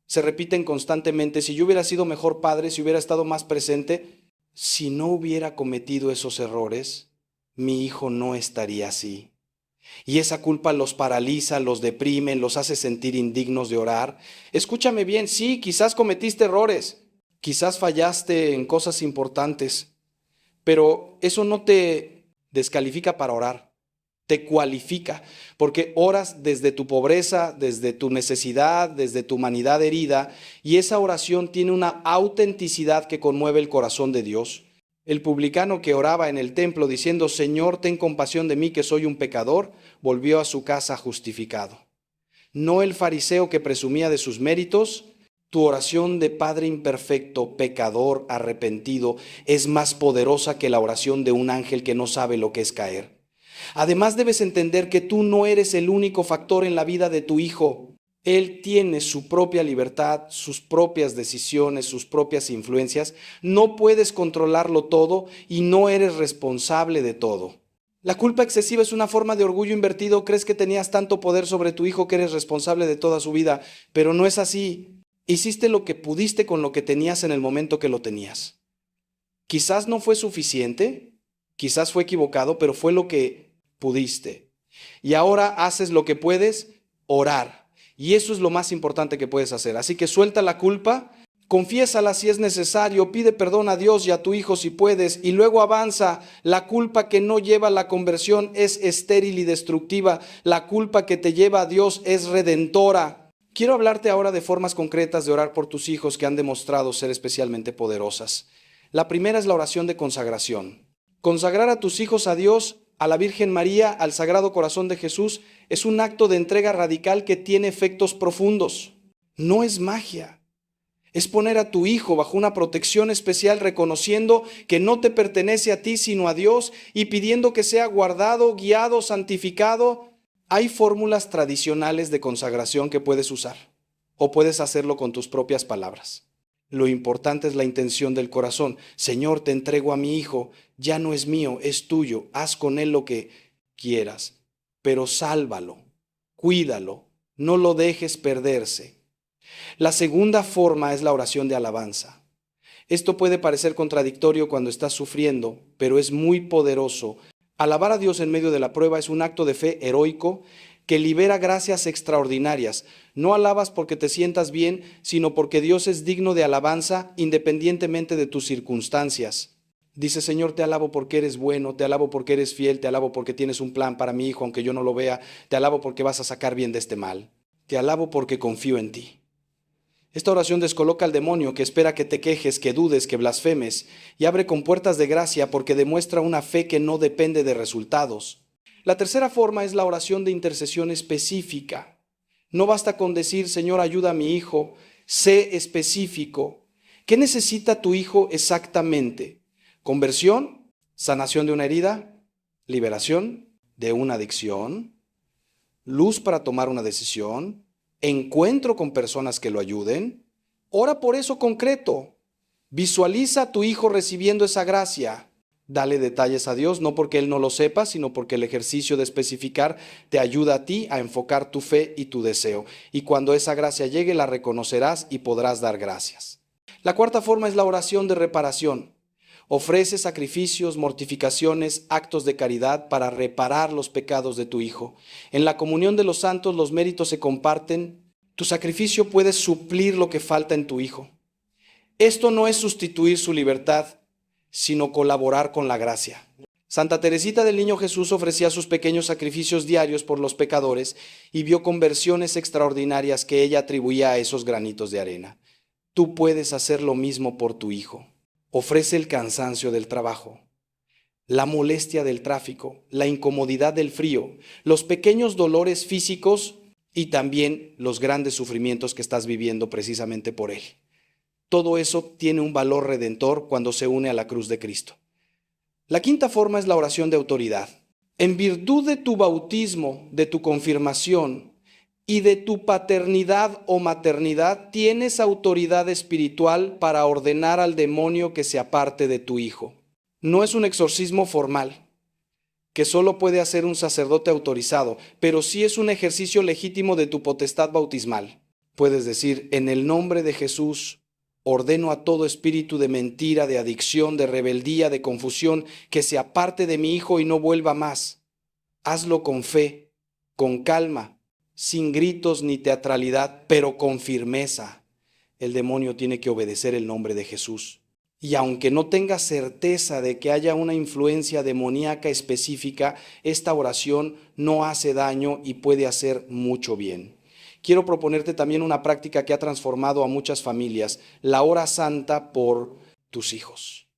Se repiten constantemente: si yo hubiera sido mejor padre, si hubiera estado más presente, si no hubiera cometido esos errores, mi hijo no estaría así. Y esa culpa los paraliza, los deprime, los hace sentir indignos de orar. Escúchame bien, sí, quizás cometiste errores, quizás fallaste en cosas importantes, pero eso no te descalifica para orar. te cualifica, porque oras desde tu pobreza, desde tu necesidad, desde tu humanidad herida, y esa oración tiene una autenticidad que conmueve el corazón de Dios. El publicano que oraba en el templo diciendo, Señor, ten compasión de mí que soy un pecador, volvió a su casa justificado. No el fariseo que presumía de sus méritos. Tu oración de Padre imperfecto, pecador, arrepentido, es más poderosa que la oración de un ángel que no sabe lo que es caer. Además, debes entender que tú no eres el único factor en la vida de tu hijo. Él tiene su propia libertad, sus propias decisiones, sus propias influencias. No puedes controlarlo todo y no eres responsable de todo. La culpa excesiva es una forma de orgullo invertido. Crees que tenías tanto poder sobre tu hijo que eres responsable de toda su vida, pero no es así. Hiciste lo que pudiste con lo que tenías en el momento que lo tenías. Quizás no fue suficiente, quizás fue equivocado, pero fue lo que pudiste. Y ahora haces lo que puedes, orar. Y eso es lo más importante que puedes hacer. Así que suelta la culpa, confiésala si es necesario, pide perdón a Dios y a tu hijo si puedes, y luego avanza. La culpa que no lleva a la conversión es estéril y destructiva. La culpa que te lleva a Dios es redentora. Quiero hablarte ahora de formas concretas de orar por tus hijos que han demostrado ser especialmente poderosas. La primera es la oración de consagración. Consagrar a tus hijos a Dios, a la Virgen María, al Sagrado Corazón de Jesús, es un acto de entrega radical que tiene efectos profundos. No es magia. Es poner a tu hijo bajo una protección especial, reconociendo que no te pertenece a ti sino a Dios y pidiendo que sea guardado, guiado, santificado. Hay fórmulas tradicionales de consagración que puedes usar o puedes hacerlo con tus propias palabras. Lo importante es la intención del corazón. Señor, te entrego a mi hijo, ya no es mío, es tuyo, haz con él lo que quieras, pero sálvalo, cuídalo, no lo dejes perderse. La segunda forma es la oración de alabanza. Esto puede parecer contradictorio cuando estás sufriendo, pero es muy poderoso. Alabar a Dios en medio de la prueba es un acto de fe heroico que libera gracias extraordinarias. No alabas porque te sientas bien, sino porque Dios es digno de alabanza independientemente de tus circunstancias. Dice, Señor, te alabo porque eres bueno, te alabo porque eres fiel, te alabo porque tienes un plan para mi hijo aunque yo no lo vea, te alabo porque vas a sacar bien de este mal, te alabo porque confío en ti. Esta oración descoloca al demonio que espera que te quejes, que dudes, que blasfemes, y abre compuertas de gracia porque demuestra una fe que no depende de resultados. La tercera forma es la oración de intercesión específica. No basta con decir, Señor, ayuda a mi hijo, sé específico. ¿Qué necesita tu hijo exactamente? ¿Conversión? ¿Sanación de una herida? ¿Liberación de una adicción? ¿Luz para tomar una decisión? ¿Encuentro con personas que lo ayuden? Ora por eso concreto. Visualiza a tu hijo recibiendo esa gracia. Dale detalles a Dios, no porque Él no lo sepa, sino porque el ejercicio de especificar te ayuda a ti a enfocar tu fe y tu deseo. Y cuando esa gracia llegue, la reconocerás y podrás dar gracias. La cuarta forma es la oración de reparación. Ofrece sacrificios, mortificaciones, actos de caridad para reparar los pecados de tu hijo. En la comunión de los santos los méritos se comparten. Tu sacrificio puede suplir lo que falta en tu hijo. Esto no es sustituir su libertad, sino colaborar con la gracia. Santa Teresita del Niño Jesús ofrecía sus pequeños sacrificios diarios por los pecadores y vio conversiones extraordinarias que ella atribuía a esos granitos de arena. Tú puedes hacer lo mismo por tu hijo. Ofrece el cansancio del trabajo, la molestia del tráfico, la incomodidad del frío, los pequeños dolores físicos y también los grandes sufrimientos que estás viviendo precisamente por él. Todo eso tiene un valor redentor cuando se une a la cruz de Cristo. La quinta forma es la oración de autoridad. En virtud de tu bautismo, de tu confirmación y de tu paternidad o maternidad, tienes autoridad espiritual para ordenar al demonio que se aparte de tu hijo. No es un exorcismo formal, que solo puede hacer un sacerdote autorizado, pero sí es un ejercicio legítimo de tu potestad bautismal. Puedes decir, en el nombre de Jesús, ordeno a todo espíritu de mentira, de adicción, de rebeldía, de confusión, que se aparte de mi hijo y no vuelva más. Hazlo con fe, con calma, sin gritos ni teatralidad, pero con firmeza. El demonio tiene que obedecer el nombre de Jesús. Y aunque no tengas certeza de que haya una influencia demoníaca específica, esta oración no hace daño y puede hacer mucho bien. Quiero proponerte también una práctica que ha transformado a muchas familias, la hora santa por tus hijos.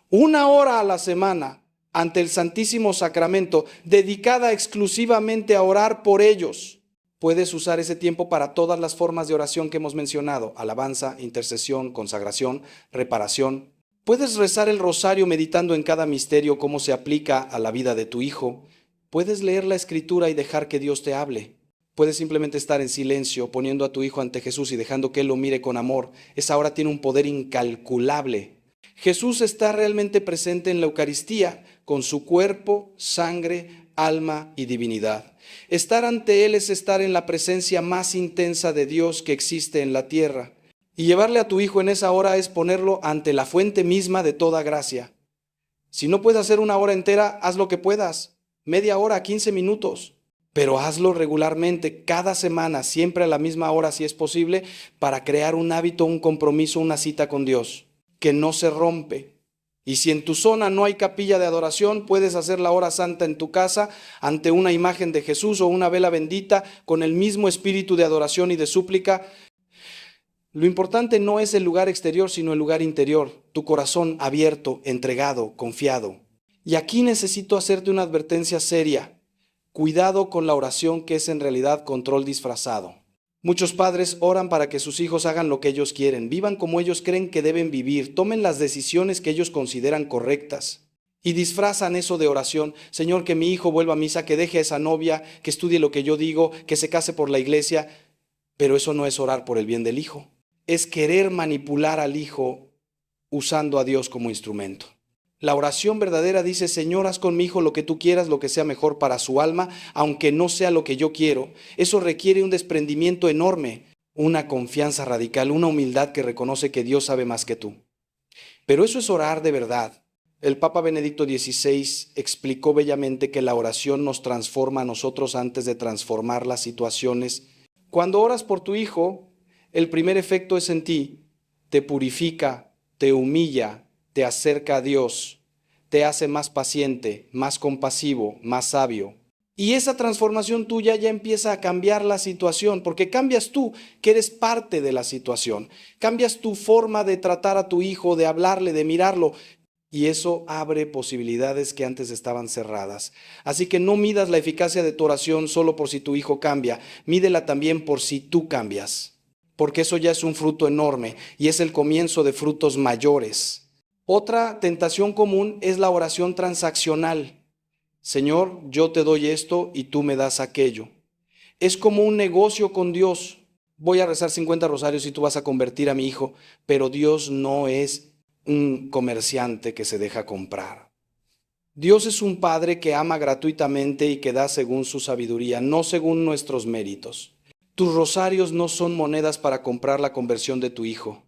1 hora a la semana ante el Santísimo Sacramento, dedicada exclusivamente a orar por ellos. Puedes usar ese tiempo para todas las formas de oración que hemos mencionado: alabanza, intercesión, consagración, reparación. Puedes rezar el rosario meditando en cada misterio cómo se aplica a la vida de tu hijo. Puedes leer la Escritura y dejar que Dios te hable. Puedes simplemente estar en silencio, poniendo a tu hijo ante Jesús y dejando que Él lo mire con amor. Esa hora tiene un poder incalculable. Jesús está realmente presente en la Eucaristía, con su cuerpo, sangre, alma y divinidad. Estar ante Él es estar en la presencia más intensa de Dios que existe en la tierra. Y llevarle a tu hijo en esa hora es ponerlo ante la fuente misma de toda gracia. Si no puedes hacer 1 hora entera, haz lo que puedas. Media hora, 15 minutos. Pero hazlo regularmente, cada semana, siempre a la misma hora si es posible, para crear un hábito, un compromiso, una cita con Dios, que no se rompe. Y si en tu zona no hay capilla de adoración, puedes hacer la hora santa en tu casa, ante una imagen de Jesús o una vela bendita, con el mismo espíritu de adoración y de súplica. Lo importante no es el lugar exterior, sino el lugar interior, tu corazón abierto, entregado, confiado. Y aquí necesito hacerte una advertencia seria. Cuidado con la oración, que es en realidad control disfrazado. Muchos padres oran para que sus hijos hagan lo que ellos quieren, vivan como ellos creen que deben vivir, tomen las decisiones que ellos consideran correctas. Y disfrazan eso de oración. Señor, que mi hijo vuelva a misa, que deje a esa novia, que estudie lo que yo digo, que se case por la iglesia. Pero eso no es orar por el bien del hijo. Es querer manipular al hijo usando a Dios como instrumento. La oración verdadera dice: Señor, haz con mi hijo lo que tú quieras, lo que sea mejor para su alma, aunque no sea lo que yo quiero. Eso requiere un desprendimiento enorme, una confianza radical, una humildad que reconoce que Dios sabe más que tú. Pero eso es orar de verdad. El Papa Benedicto XVI explicó bellamente que la oración nos transforma a nosotros antes de transformar las situaciones. Cuando oras por tu hijo, el primer efecto es en ti: te purifica, te humilla, te acerca a Dios, te hace más paciente, más compasivo, más sabio. Y esa transformación tuya ya empieza a cambiar la situación, porque cambias tú, que eres parte de la situación. Cambias tu forma de tratar a tu hijo, de hablarle, de mirarlo. Y eso abre posibilidades que antes estaban cerradas. Así que no midas la eficacia de tu oración solo por si tu hijo cambia. Mídela también por si tú cambias. Porque eso ya es un fruto enorme y es el comienzo de frutos mayores. Otra tentación común es la oración transaccional. Señor, yo te doy esto y tú me das aquello. Es como un negocio con Dios. Voy a rezar 50 rosarios y tú vas a convertir a mi hijo, pero Dios no es un comerciante que se deja comprar. Dios es un Padre que ama gratuitamente y que da según su sabiduría, no según nuestros méritos. Tus rosarios no son monedas para comprar la conversión de tu hijo.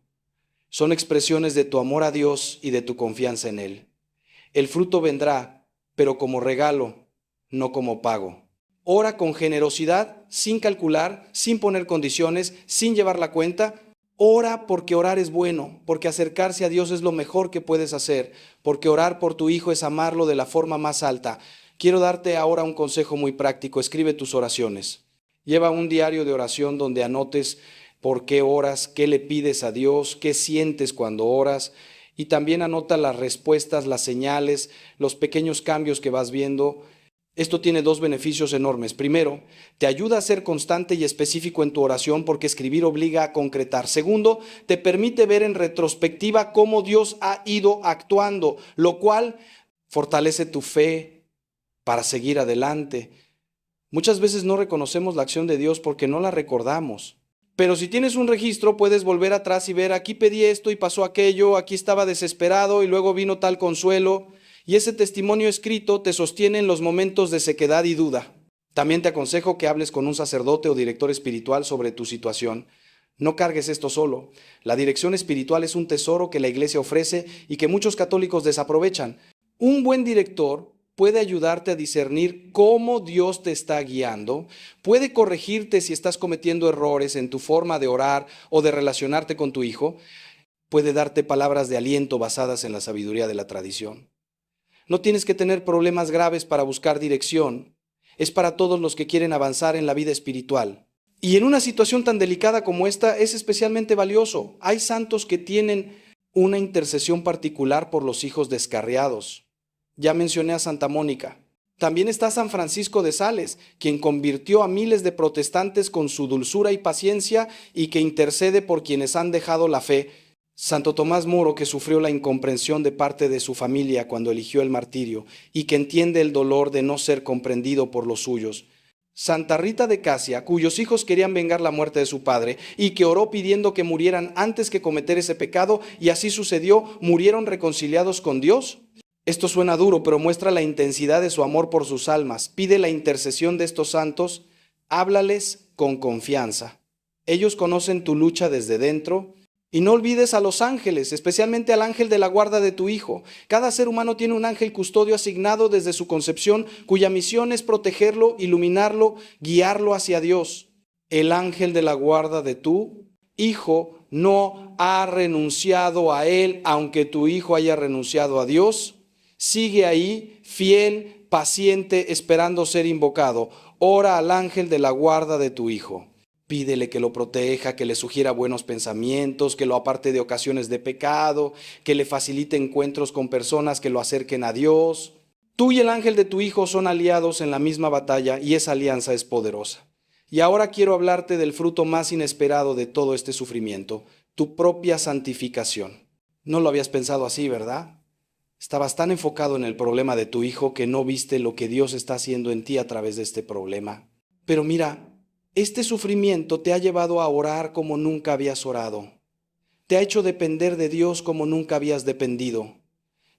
Son expresiones de tu amor a Dios y de tu confianza en Él. El fruto vendrá, pero como regalo, no como pago. Ora con generosidad, sin calcular, sin poner condiciones, sin llevar la cuenta. Ora porque orar es bueno, porque acercarse a Dios es lo mejor que puedes hacer, porque orar por tu hijo es amarlo de la forma más alta. Quiero darte ahora un consejo muy práctico. Escribe tus oraciones. Lleva un diario de oración donde anotes por qué oras, qué le pides a Dios, qué sientes cuando oras, y también anota las respuestas, las señales, los pequeños cambios que vas viendo. Esto tiene 2 beneficios enormes. Primero, te ayuda a ser constante y específico en tu oración, porque escribir obliga a concretar. Segundo, te permite ver en retrospectiva cómo Dios ha ido actuando, lo cual fortalece tu fe para seguir adelante. Muchas veces no reconocemos la acción de Dios porque no la recordamos. Pero si tienes un registro, puedes volver atrás y ver: aquí pedí esto y pasó aquello, aquí estaba desesperado y luego vino tal consuelo. Y ese testimonio escrito te sostiene en los momentos de sequedad y duda. También te aconsejo que hables con un sacerdote o director espiritual sobre tu situación. No cargues esto solo. La dirección espiritual es un tesoro que la Iglesia ofrece y que muchos católicos desaprovechan. Un buen director puede ayudarte a discernir cómo Dios te está guiando, puede corregirte si estás cometiendo errores en tu forma de orar o de relacionarte con tu hijo, puede darte palabras de aliento basadas en la sabiduría de la tradición. No tienes que tener problemas graves para buscar dirección. Es para todos los que quieren avanzar en la vida espiritual. Y en una situación tan delicada como esta es especialmente valioso. Hay santos que tienen una intercesión particular por los hijos descarriados. Ya mencioné a Santa Mónica. También está San Francisco de Sales, quien convirtió a miles de protestantes con su dulzura y paciencia y que intercede por quienes han dejado la fe. Santo Tomás Moro, que sufrió la incomprensión de parte de su familia cuando eligió el martirio y que entiende el dolor de no ser comprendido por los suyos. Santa Rita de Casia, cuyos hijos querían vengar la muerte de su padre y que oró pidiendo que murieran antes que cometer ese pecado, y así sucedió, murieron reconciliados con Dios. Esto suena duro, pero muestra la intensidad de su amor por sus almas. Pide la intercesión de estos santos, háblales con confianza. Ellos conocen tu lucha desde dentro. Y no olvides a los ángeles, especialmente al ángel de la guarda de tu hijo. Cada ser humano tiene un ángel custodio asignado desde su concepción, cuya misión es protegerlo, iluminarlo, guiarlo hacia Dios. El ángel de la guarda de tu hijo no ha renunciado a él, aunque tu hijo haya renunciado a Dios. Sigue ahí, fiel, paciente, esperando ser invocado. Ora al ángel de la guarda de tu hijo. Pídele que lo proteja, que le sugiera buenos pensamientos, que lo aparte de ocasiones de pecado, que le facilite encuentros con personas que lo acerquen a Dios. Tú y el ángel de tu hijo son aliados en la misma batalla y esa alianza es poderosa. Y ahora quiero hablarte del fruto más inesperado de todo este sufrimiento, tu propia santificación. No lo habías pensado así, ¿verdad? Estabas tan enfocado en el problema de tu hijo que no viste lo que Dios está haciendo en ti a través de este problema. Pero mira, este sufrimiento te ha llevado a orar como nunca habías orado. Te ha hecho depender de Dios como nunca habías dependido.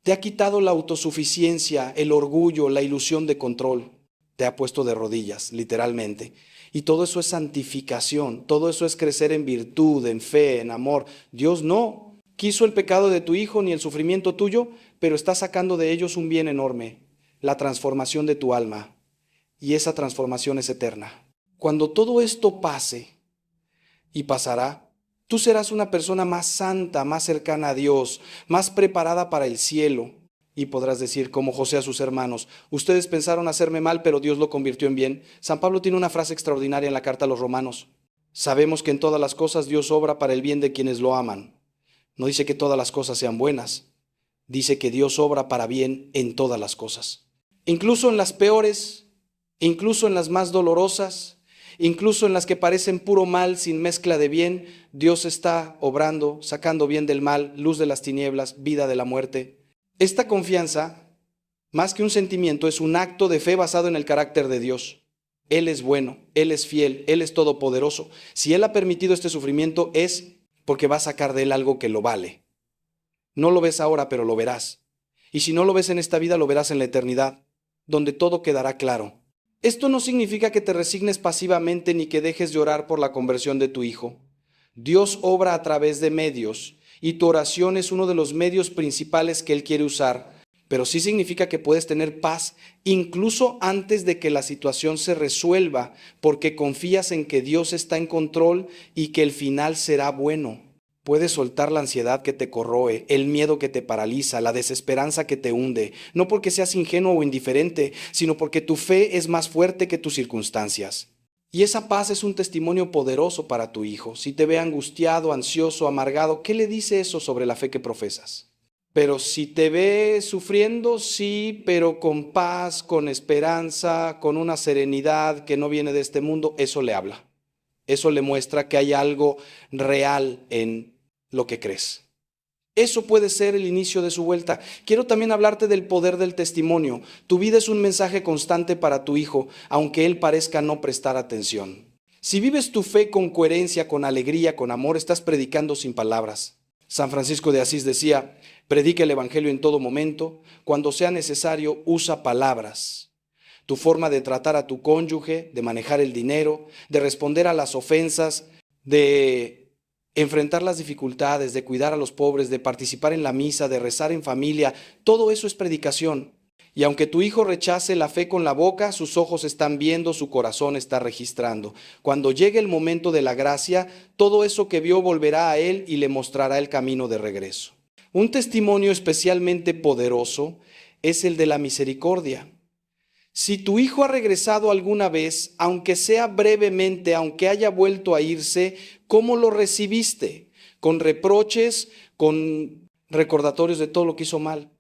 Te ha quitado la autosuficiencia, el orgullo, la ilusión de control. Te ha puesto de rodillas, literalmente. Y todo eso es santificación, todo eso es crecer en virtud, en fe, en amor. Dios no quiso el pecado de tu hijo ni el sufrimiento tuyo, pero está sacando de ellos un bien enorme, la transformación de tu alma. Y esa transformación es eterna. Cuando todo esto pase, y pasará, tú serás una persona más santa, más cercana a Dios, más preparada para el cielo. Y podrás decir, como José a sus hermanos, ustedes pensaron hacerme mal, pero Dios lo convirtió en bien. San Pablo tiene una frase extraordinaria en la carta a los Romanos. Sabemos que en todas las cosas Dios obra para el bien de quienes lo aman. No dice que todas las cosas sean buenas. Dice que Dios obra para bien en todas las cosas. Incluso en las peores, incluso en las más dolorosas, incluso en las que parecen puro mal sin mezcla de bien, Dios está obrando, sacando bien del mal, luz de las tinieblas, vida de la muerte. Esta confianza, más que un sentimiento, es un acto de fe basado en el carácter de Dios. Él es bueno, Él es fiel, Él es todopoderoso. Si Él ha permitido este sufrimiento es porque va a sacar de Él algo que lo vale. No lo ves ahora, pero lo verás. Y si no lo ves en esta vida, lo verás en la eternidad, donde todo quedará claro. Esto no significa que te resignes pasivamente ni que dejes de orar por la conversión de tu hijo. Dios obra a través de medios y tu oración es uno de los medios principales que Él quiere usar, pero sí significa que puedes tener paz incluso antes de que la situación se resuelva, porque confías en que Dios está en control y que el final será bueno. Puedes soltar la ansiedad que te corroe, el miedo que te paraliza, la desesperanza que te hunde, no porque seas ingenuo o indiferente, sino porque tu fe es más fuerte que tus circunstancias. Y esa paz es un testimonio poderoso para tu hijo. Si te ve angustiado, ansioso, amargado, ¿qué le dice eso sobre la fe que profesas? Pero si te ve sufriendo, sí, pero con paz, con esperanza, con una serenidad que no viene de este mundo, eso le habla. Eso le muestra que hay algo real en lo que crees. Eso puede ser el inicio de su vuelta. Quiero también hablarte del poder del testimonio. Tu vida es un mensaje constante para tu hijo, aunque él parezca no prestar atención. Si vives tu fe con coherencia, con alegría, con amor, estás predicando sin palabras. San Francisco de Asís decía, predica el evangelio en todo momento, cuando sea necesario, usa palabras. Tu forma de tratar a tu cónyuge, de manejar el dinero, de responder a las ofensas, de enfrentar las dificultades, de cuidar a los pobres, de participar en la misa, de rezar en familia, todo eso es predicación. Y aunque tu hijo rechace la fe con la boca, sus ojos están viendo, su corazón está registrando. Cuando llegue el momento de la gracia, todo eso que vio volverá a él y le mostrará el camino de regreso. Un testimonio especialmente poderoso es el de la misericordia. Si tu hijo ha regresado alguna vez, aunque sea brevemente, aunque haya vuelto a irse, ¿cómo lo recibiste? ¿Con reproches, con recordatorios de todo lo que hizo mal?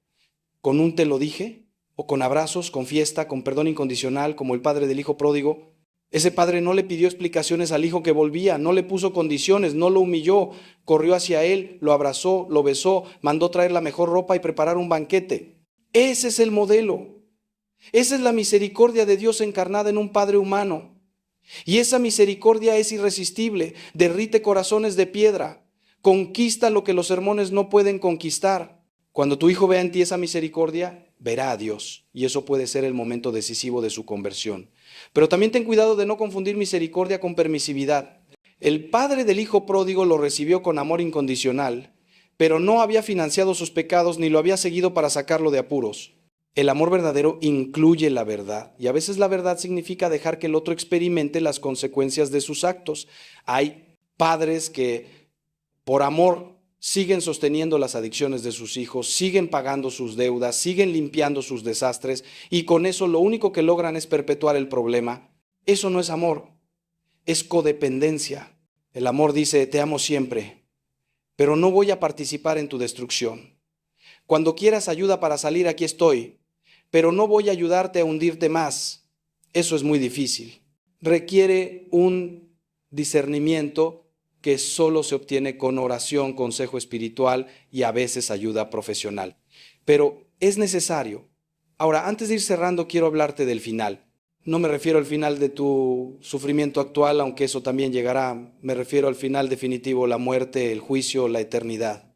¿Con un te lo dije? ¿O con abrazos, con fiesta, con perdón incondicional, como el padre del hijo pródigo? Ese padre no le pidió explicaciones al hijo que volvía, no le puso condiciones, no lo humilló, corrió hacia él, lo abrazó, lo besó, mandó traer la mejor ropa y preparar un banquete. Ese es el modelo. Esa es la misericordia de Dios encarnada en un padre humano. Y esa misericordia es irresistible, derrite corazones de piedra, conquista lo que los sermones no pueden conquistar. Cuando tu hijo vea en ti esa misericordia, verá a Dios, y eso puede ser el momento decisivo de su conversión. Pero también ten cuidado de no confundir misericordia con permisividad. El padre del hijo pródigo lo recibió con amor incondicional, pero no había financiado sus pecados ni lo había seguido para sacarlo de apuros. El amor verdadero incluye la verdad, y a veces la verdad significa dejar que el otro experimente las consecuencias de sus actos. Hay padres que, por amor, siguen sosteniendo las adicciones de sus hijos, siguen pagando sus deudas, siguen limpiando sus desastres, y con eso lo único que logran es perpetuar el problema. Eso no es amor, es codependencia. El amor dice, te amo siempre, pero no voy a participar en tu destrucción. Cuando quieras ayuda para salir, aquí estoy, pero no voy a ayudarte a hundirte más. Eso es muy difícil. Requiere un discernimiento que solo se obtiene con oración, consejo espiritual y a veces ayuda profesional. Pero es necesario. Ahora, antes de ir cerrando, quiero hablarte del final. No me refiero al final de tu sufrimiento actual, aunque eso también llegará. Me refiero al final definitivo, la muerte, el juicio, la eternidad.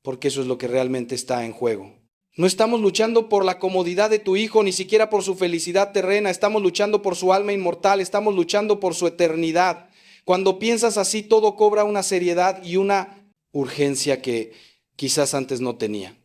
Porque eso es lo que realmente está en juego. No estamos luchando por la comodidad de tu hijo, ni siquiera por su felicidad terrena. Estamos luchando por su alma inmortal, estamos luchando por su eternidad. Cuando piensas así, todo cobra una seriedad y una urgencia que quizás antes no tenía.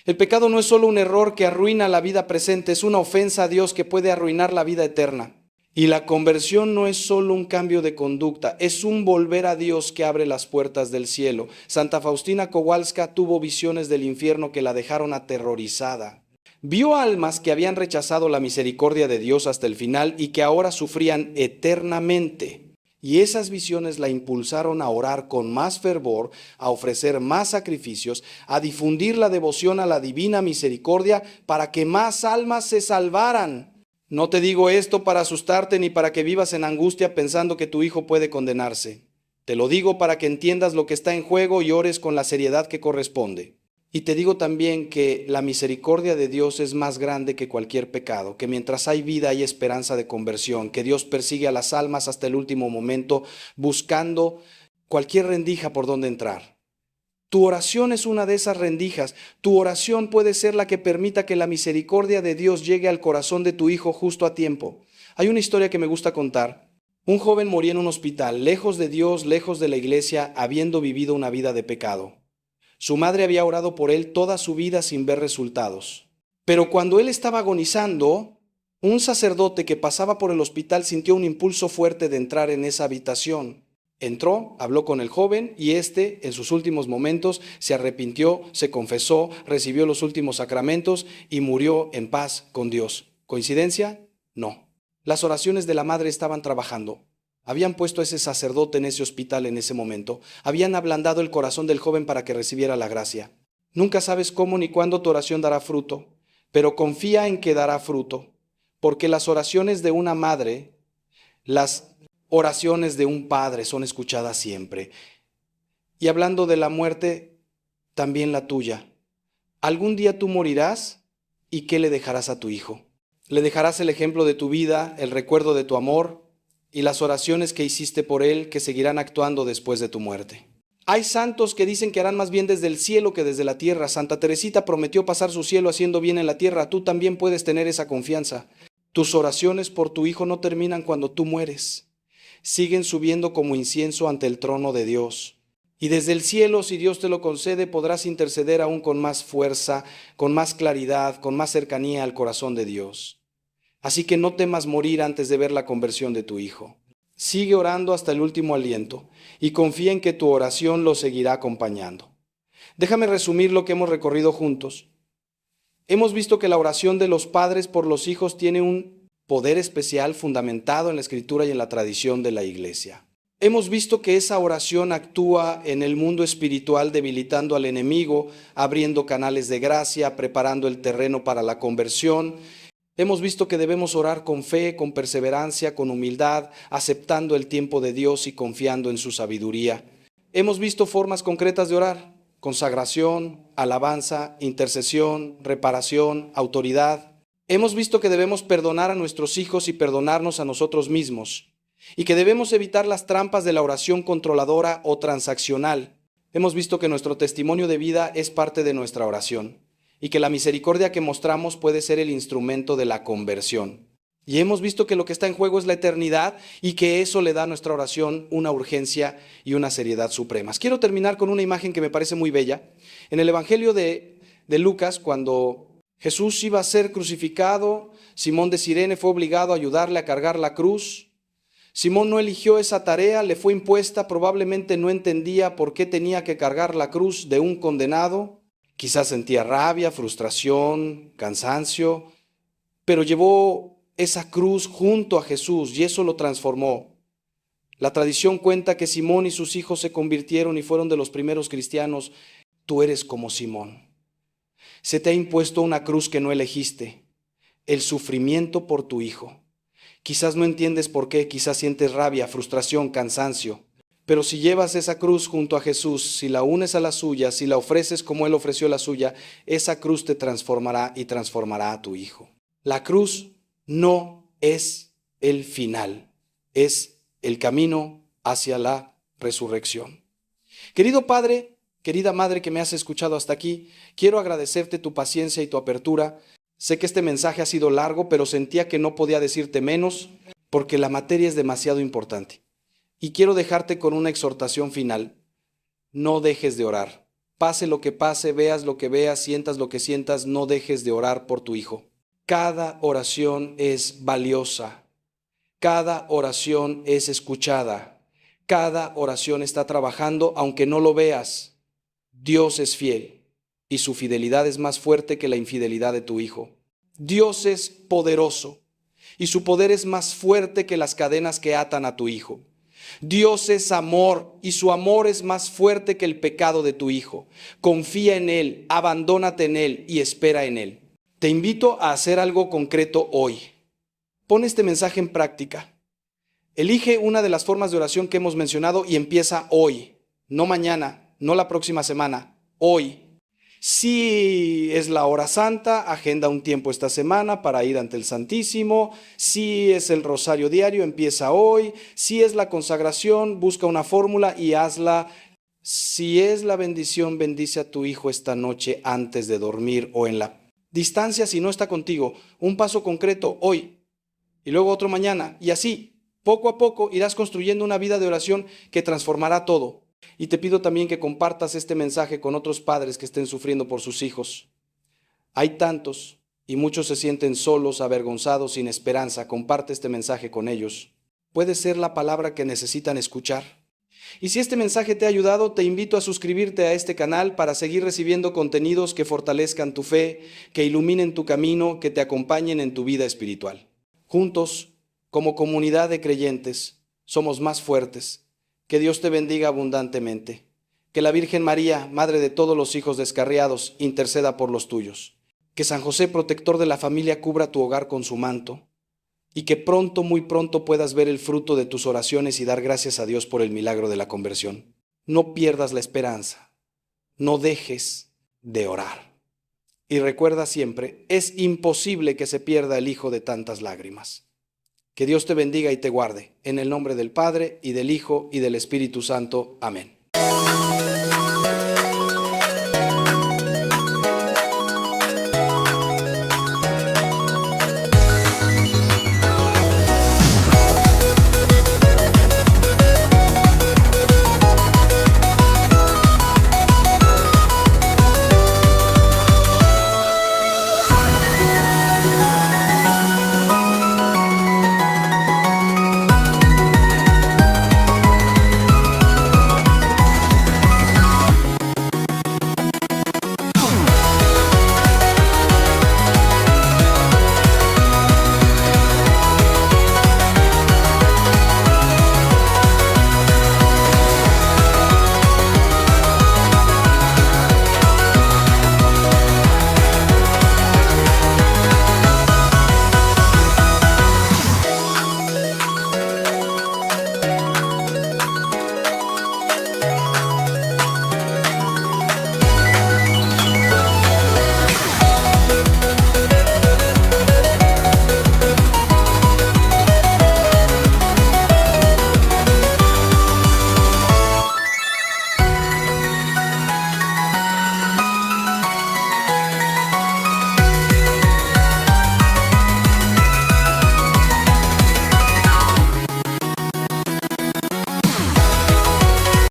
El pecado no es solo un error que arruina la vida presente, es una ofensa a Dios que puede arruinar la vida eterna. Y la conversión no es solo un cambio de conducta, es un volver a Dios que abre las puertas del cielo. Santa Faustina Kowalska tuvo visiones del infierno que la dejaron aterrorizada. Vio almas que habían rechazado la misericordia de Dios hasta el final y que ahora sufrían eternamente. Y esas visiones la impulsaron a orar con más fervor, a ofrecer más sacrificios, a difundir la devoción a la divina misericordia para que más almas se salvaran. No te digo esto para asustarte ni para que vivas en angustia pensando que tu hijo puede condenarse. Te lo digo para que entiendas lo que está en juego y ores con la seriedad que corresponde. Y te digo también que la misericordia de Dios es más grande que cualquier pecado, que mientras hay vida hay esperanza de conversión, que Dios persigue a las almas hasta el último momento, buscando cualquier rendija por donde entrar. Tu oración es una de esas rendijas. Tu oración puede ser la que permita que la misericordia de Dios llegue al corazón de tu hijo justo a tiempo. Hay una historia que me gusta contar. Un joven moría en un hospital, lejos de Dios, lejos de la iglesia, habiendo vivido una vida de pecado. Su madre había orado por él toda su vida sin ver resultados. Pero cuando él estaba agonizando, un sacerdote que pasaba por el hospital sintió un impulso fuerte de entrar en esa habitación. Entró, habló con el joven y éste, en sus últimos momentos, se arrepintió, se confesó, recibió los últimos sacramentos y murió en paz con Dios. ¿Coincidencia? No. Las oraciones de la madre estaban trabajando. Habían puesto a ese sacerdote en ese hospital en ese momento. Habían ablandado el corazón del joven para que recibiera la gracia. Nunca sabes cómo ni cuándo tu oración dará fruto, pero confía en que dará fruto, porque las oraciones de una madre, las oraciones de un padre son escuchadas siempre. Y hablando de la muerte, también la tuya. Algún día tú morirás, ¿y qué le dejarás a tu hijo? Le dejarás el ejemplo de tu vida, el recuerdo de tu amor, y las oraciones que hiciste por él que seguirán actuando después de tu muerte. Hay santos que dicen que harán más bien desde el cielo que desde la tierra. Santa Teresita prometió pasar su cielo haciendo bien en la tierra. Tú también puedes tener esa confianza. Tus oraciones por tu hijo no terminan cuando tú mueres. Siguen subiendo como incienso ante el trono de Dios. Y desde el cielo, si Dios te lo concede, podrás interceder aún con más fuerza, con más claridad, con más cercanía al corazón de Dios. Así que no temas morir antes de ver la conversión de tu hijo. Sigue orando hasta el último aliento y confía en que tu oración lo seguirá acompañando. Déjame resumir lo que hemos recorrido juntos. Hemos visto que la oración de los padres por los hijos tiene un poder especial fundamentado en la Escritura y en la tradición de la Iglesia. Hemos visto que esa oración actúa en el mundo espiritual debilitando al enemigo, abriendo canales de gracia, preparando el terreno para la conversión. Hemos visto que debemos orar con fe, con perseverancia, con humildad, aceptando el tiempo de Dios y confiando en su sabiduría. Hemos visto formas concretas de orar: consagración, alabanza, intercesión, reparación, autoridad. Hemos visto que debemos perdonar a nuestros hijos y perdonarnos a nosotros mismos, y que debemos evitar las trampas de la oración controladora o transaccional. Hemos visto que nuestro testimonio de vida es parte de nuestra oración, y que la misericordia que mostramos puede ser el instrumento de la conversión. Y hemos visto que lo que está en juego es la eternidad y que eso le da a nuestra oración una urgencia y una seriedad supremas. Quiero terminar con una imagen que me parece muy bella. En el Evangelio de Lucas, cuando Jesús iba a ser crucificado, Simón de Cirene fue obligado a ayudarle a cargar la cruz. Simón no eligió esa tarea, le fue impuesta, probablemente no entendía por qué tenía que cargar la cruz de un condenado. Quizás sentía rabia, frustración, cansancio, pero llevó esa cruz junto a Jesús y eso lo transformó. La tradición cuenta que Simón y sus hijos se convirtieron y fueron de los primeros cristianos. Tú eres como Simón. Se te ha impuesto una cruz que no elegiste, el sufrimiento por tu hijo. Quizás no entiendes por qué, quizás sientes rabia, frustración, cansancio. Pero si llevas esa cruz junto a Jesús, si la unes a la suya, si la ofreces como Él ofreció la suya, esa cruz te transformará y transformará a tu hijo. La cruz no es el final, es el camino hacia la resurrección. Querido Padre, querida Madre que me has escuchado hasta aquí, quiero agradecerte tu paciencia y tu apertura. Sé que este mensaje ha sido largo, pero sentía que no podía decirte menos porque la materia es demasiado importante. Y quiero dejarte con una exhortación final. No dejes de orar. Pase lo que pase, veas lo que veas, sientas lo que sientas, no dejes de orar por tu hijo. Cada oración es valiosa. Cada oración es escuchada. Cada oración está trabajando, aunque no lo veas. Dios es fiel y su fidelidad es más fuerte que la infidelidad de tu hijo. Dios es poderoso y su poder es más fuerte que las cadenas que atan a tu hijo. Dios es amor y su amor es más fuerte que el pecado de tu hijo. Confía en Él, abandónate en Él y espera en Él. Te invito a hacer algo concreto hoy. Pon este mensaje en práctica. Elige una de las formas de oración que hemos mencionado y empieza hoy, no mañana, no la próxima semana, hoy. Si es la hora santa, agenda un tiempo esta semana para ir ante el Santísimo. Si es el rosario diario, empieza hoy. Si es la consagración, busca una fórmula y hazla. Si es la bendición, bendice a tu hijo esta noche antes de dormir o en la distancia si no está contigo. Un paso concreto hoy y luego otro mañana. Y así, poco a poco, irás construyendo una vida de oración que transformará todo. Y te pido también que compartas este mensaje con otros padres que estén sufriendo por sus hijos. Hay tantos y muchos se sienten solos, avergonzados, sin esperanza. Comparte este mensaje con ellos. Puede ser la palabra que necesitan escuchar. Y si este mensaje te ha ayudado, te invito a suscribirte a este canal para seguir recibiendo contenidos que fortalezcan tu fe, que iluminen tu camino, que te acompañen en tu vida espiritual. Juntos, como comunidad de creyentes, somos más fuertes. Que Dios te bendiga abundantemente. Que la Virgen María, Madre de todos los hijos descarriados, interceda por los tuyos. Que San José, protector de la familia, cubra tu hogar con su manto. Y que pronto, muy pronto, puedas ver el fruto de tus oraciones y dar gracias a Dios por el milagro de la conversión. No pierdas la esperanza. No dejes de orar. Y recuerda siempre, es imposible que se pierda el hijo de tantas lágrimas. Que Dios te bendiga y te guarde. En el nombre del Padre, y del Hijo, y del Espíritu Santo. Amén.